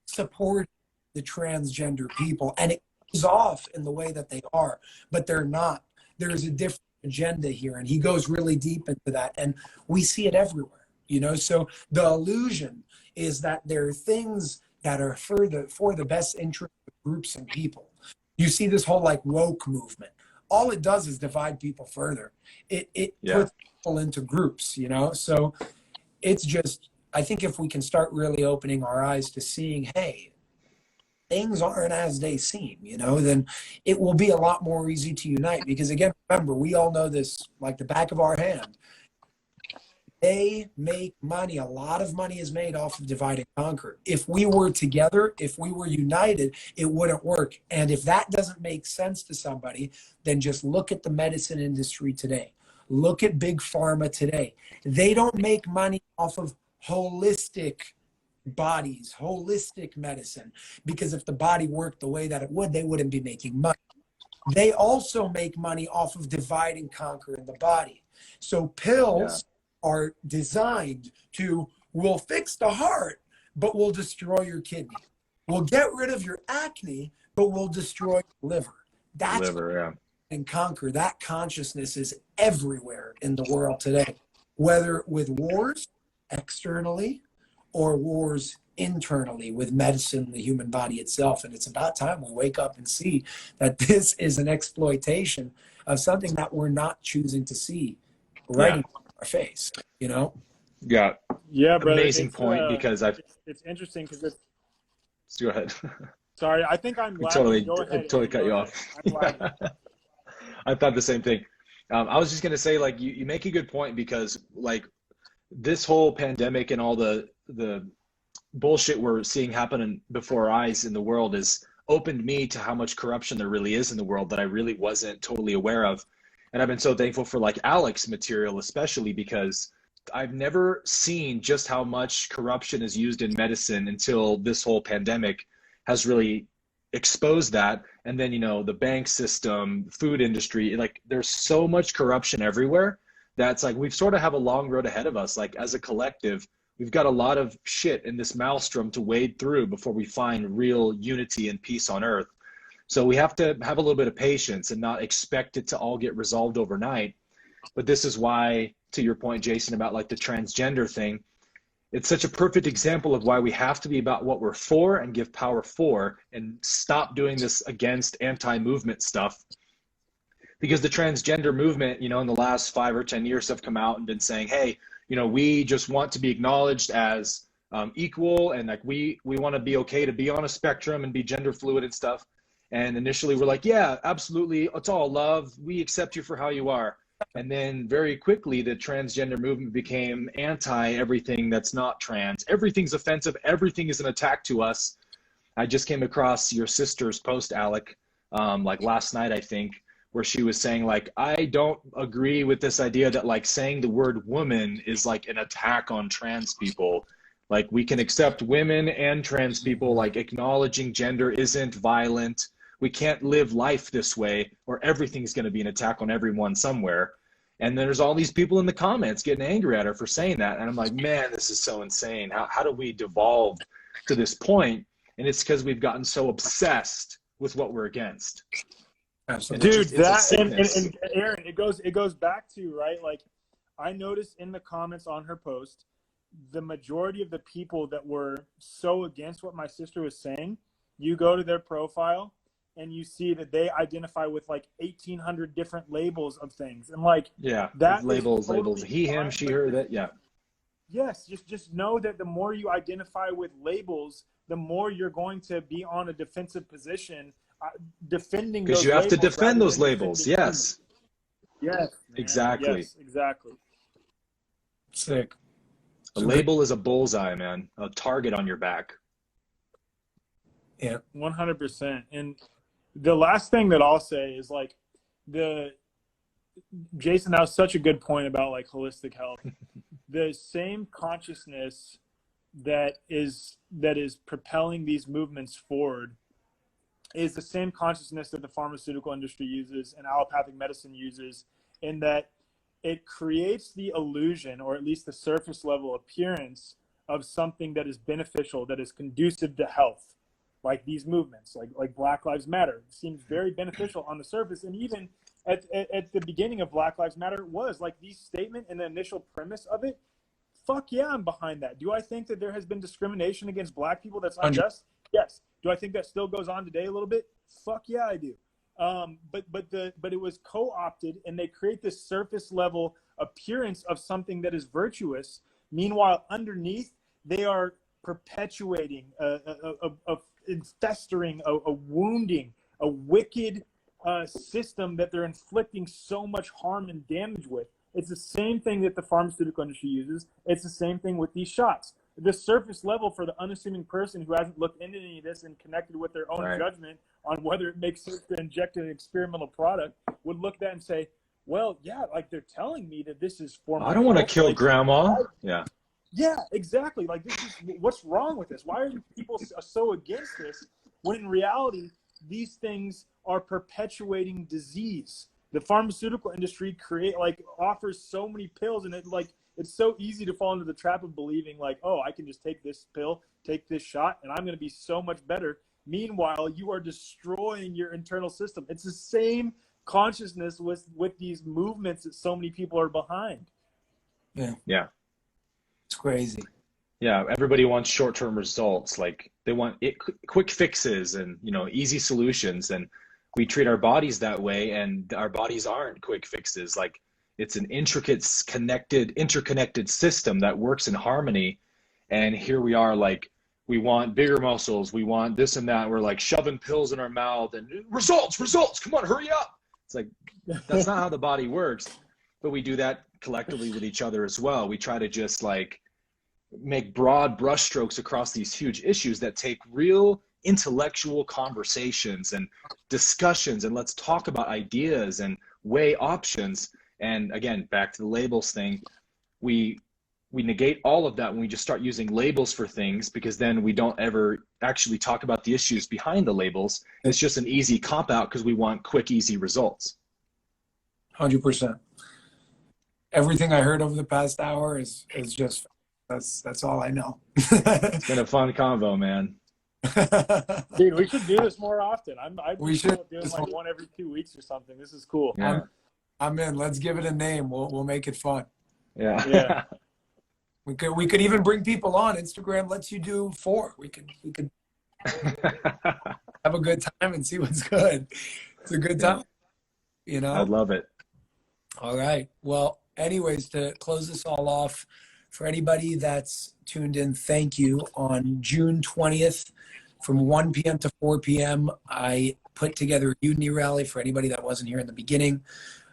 supporting the transgender people. And it comes off in the way that they are, but they're not. There's a different agenda here. And he goes really deep into that. And we see it everywhere, you know? So the illusion is that there are things that are for the best interest of groups and people. You see this whole like woke movement. All it does is divide people further. It puts people into groups, you know? So it's just, I think if we can start really opening our eyes to seeing, hey, things aren't as they seem, you know, then it will be a lot more easy to unite. Because again, remember, we all know this like the back of our hand. They make money. A lot of money is made off of divide and conquer. If we were together, if we were united, it wouldn't work. And if that doesn't make sense to somebody, then just look at the medicine industry today. Look at big pharma today. They don't make money off of holistic bodies, holistic medicine, because if the body worked the way that it would, they wouldn't be making money. They also make money off of divide and conquer in the body. So pills are designed to, will fix the heart, but will destroy your kidney. We'll get rid of your acne, but we'll destroy your liver. That's Liver, and conquer. That consciousness is everywhere in the world today, whether with wars externally or wars internally with medicine, the human body itself. And it's about time we wake up and see that this is an exploitation of something that we're not choosing to see right in our face, you know? Yeah. Yeah, brother. Amazing point, because it's interesting because it's. Go ahead. Sorry, I think I'm lagging. Go ahead. Totally cut you off. I'm lagging. I thought the same thing. I was just gonna say, like, you make a good point, because like this whole pandemic and all the bullshit we're seeing happen before our eyes in the world has opened me to how much corruption there really is in the world that I really wasn't totally aware of. And I've been so thankful for like ALEC's material, especially because I've never seen just how much corruption is used in medicine until this whole pandemic has really exposed that. And then, you know, the bank system, food industry, like there's so much corruption everywhere that's like we've sort of have a long road ahead of us. Like as a collective, we've got a lot of shit in this maelstrom to wade through before we find real unity and peace on earth. So we have to have a little bit of patience and not expect it to all get resolved overnight. But this is why, to your point, Jason, about like the transgender thing, it's such a perfect example of why we have to be about what we're for and give power for, and stop doing this against anti-movement stuff. Because the transgender movement, you know, in the last 5 or 10 years have come out and been saying, hey, you know, we just want to be acknowledged as equal, and like we want to be okay to be on a spectrum and be gender fluid and stuff. And initially we're like, yeah, absolutely, it's all love, we accept you for how you are. And then very quickly the transgender movement became anti everything that's not trans. Everything's offensive, everything is an attack to us. I just came across your sister's post, ALEC, like last night, I think, where she was saying like, I don't agree with this idea that like saying the word woman is like an attack on trans people. Like we can accept women and trans people, like acknowledging gender isn't violent. We can't live life this way, or everything's going to be an attack on everyone somewhere. And there's all these people in the comments getting angry at her for saying that. And I'm like, man, this is so insane. How do we devolve to this point? And it's because we've gotten so obsessed with what we're against. Absolutely. Dude, and Aaron, it goes back to, right, like I noticed in the comments on her post, the majority of the people that were so against what my sister was saying, you go to their profile and you see that they identify with like 1,800 different labels of things, and like that labels, totally he, him, she, her, that, Yes, just know that the more you identify with labels, the more you're going to be on a defensive position, defending. Because you have to defend those labels. Yes. Yes. Exactly. Yes, exactly. Sick. A label is a bullseye, man. A target on your back. Yeah. 100%. And the last thing that I'll say is like Jason, that was such a good point about like holistic health. The same consciousness that is propelling these movements forward is the same consciousness that the pharmaceutical industry uses and allopathic medicine uses, in that it creates the illusion, or at least the surface level appearance, of something that is beneficial, that is conducive to health. Like these movements, like Black Lives Matter, seems very beneficial on the surface. And even at the beginning of Black Lives Matter, it was like the statement and the initial premise of it. Fuck yeah, I'm behind that. Do I think that there has been discrimination against Black people that's unjust? Yes. Do I think that still goes on today a little bit? Fuck yeah, I do. But it was co-opted, and they create this surface level appearance of something that is virtuous. Meanwhile, underneath, they are perpetuating festering, a wounding, a wicked system that they're inflicting so much harm and damage with. It's the same thing that the pharmaceutical industry uses. It's the same thing with these shots. The surface level for the unassuming person who hasn't looked into any of this and connected with their own judgment on whether it makes sense to inject an experimental product would look at that and say, well, yeah, like they're telling me that this is for my I don't want to health. kill Like, grandma. Yeah. yeah, exactly. Like, this is what's wrong with this? Why are people so against this when in reality these things are perpetuating disease? The pharmaceutical industry offers so many pills, and it's so easy to fall into the trap of believing like, oh, I can just take this pill, take this shot, and I'm going to be so much better. Meanwhile, you are destroying your internal system. It's the same consciousness with these movements that so many people are behind. Yeah. It's crazy. Yeah, everybody wants short-term results. Like they want quick fixes and, easy solutions. And we treat our bodies that way, and our bodies aren't quick fixes. Like it's an intricate, interconnected system that works in harmony. And here we are, like we want bigger muscles, we want this and that. We're like shoving pills in our mouth and results. Come on, hurry up. It's like that's not how the body works. But we do that collectively with each other as well. We try to just like make broad brushstrokes across these huge issues that take real intellectual conversations and discussions, and let's talk about ideas and weigh options. And again, back to the labels thing, we negate all of that when we just start using labels for things, because then we don't ever actually talk about the issues behind the labels. It's just an easy cop out because we want quick, easy results. 100%. Everything I heard over the past hour is just that's all I know. It's been a fun convo, man. Dude, we should do this more often. We should do like one every 2 weeks or something. This is cool. Yeah. I'm in. Let's give it a name. We'll make it fun. Yeah. We could even bring people on. Instagram lets you do 4. We could have a good time and see what's good. It's a good time. I love it. All right. Well, anyways, to close this all off, for anybody that's tuned in, thank you. On June 20th, from 1 p.m. to 4 p.m., I put together a unity rally for anybody that wasn't here in the beginning.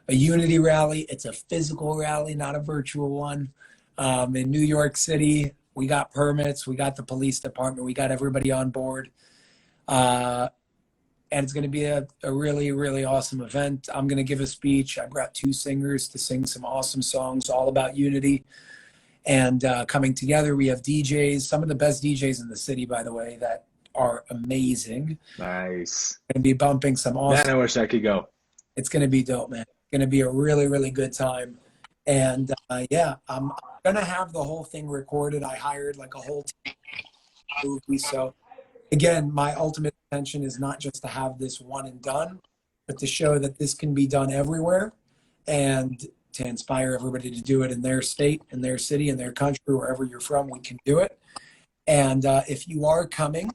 A unity rally. It's a physical rally, not a virtual one. In New York City, we got permits. We got the police department. We got everybody on board. And it's going to be a really, really awesome event. I'm going to give a speech. I brought 2 singers to sing some awesome songs all about unity and coming together. We have DJs, some of the best DJs in the city, by the way, that are amazing. Nice. Going to be bumping some awesome. Man, I wish I could go. It's going to be dope, man. It's going to be a really, really good time. And I'm going to have the whole thing recorded. I hired like a whole team. So again, my ultimate intention is not just to have this one and done, but to show that this can be done everywhere and to inspire everybody to do it in their state, in their city, in their country, wherever you're from, we can do it. And if you are coming,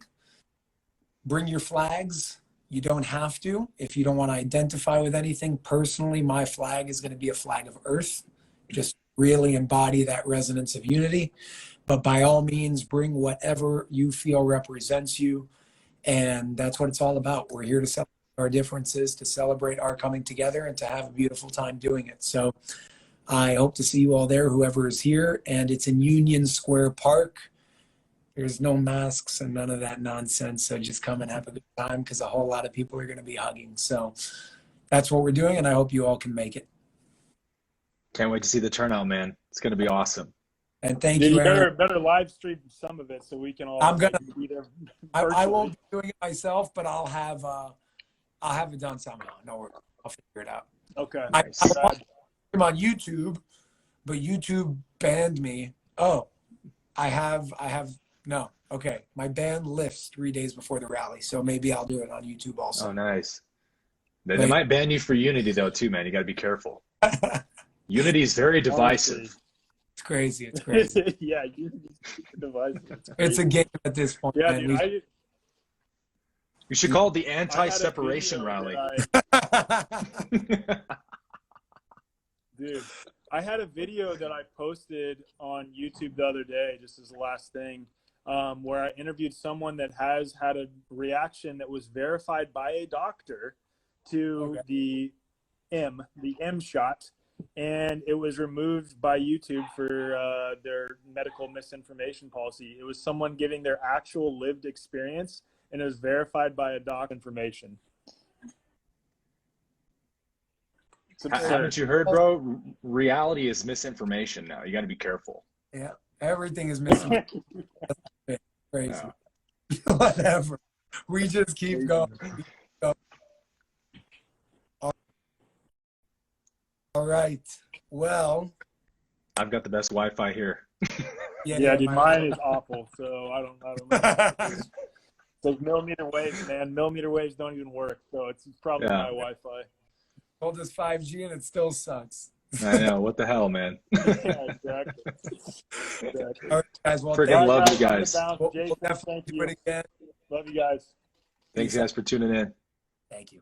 bring your flags. You don't have to. If you don't want to identify with anything, personally, my flag is going to be a flag of earth. Just really embody that resonance of unity. But by all means, bring whatever you feel represents you. And that's what it's all about. We're here to celebrate our differences, to celebrate our coming together, and to have a beautiful time doing it. So I hope to see you all there, whoever is here. And it's in Union Square Park. There's no masks and none of that nonsense. So just come and have a good time, because a whole lot of people are going to be hugging. So that's what we're doing, and I hope you all can make it. Can't wait to see the turnout, man. It's going to be awesome. And thank you, Aaron. Better live stream some of it so we can all be there. I won't be doing it myself, but I'll have it done somehow. No worries. I'll figure it out. Okay. I'm on YouTube, but YouTube banned me. Oh, I have no. Okay. My ban lifts 3 days before the rally, so maybe I'll do it on YouTube also. Oh, nice. They might ban you for Unity though too, man. You got to be careful. Unity is very divisive. It's crazy. It's crazy. Yeah, Unity's divisive. It's a game at this point. Yeah, man. dude, You should call it the anti-separation rally. Dude, I had a video that I posted on YouTube the other day, just as the last thing. where I interviewed someone that has had a reaction that was verified by a doctor to the M shot, and it was removed by YouTube for their medical misinformation policy. It was someone giving their actual lived experience, and it was verified by a doc information. Haven't you heard, bro? Reality is misinformation now. You got to be careful. Yeah, everything is missing. Crazy. Yeah. Whatever. We just keep going. All right. Well, I've got the best Wi-Fi here. Yeah, dude, mine is awful. So I don't know. It's like millimeter waves, man. Millimeter waves don't even work. So it's probably my Wi-Fi. Told us 5G and it still sucks. I know. What the hell, man? Yeah, exactly. All right, guys. Well, Freaking love you guys. We'll definitely do it again. Love you guys. Thanks, guys, for tuning in. Thank you.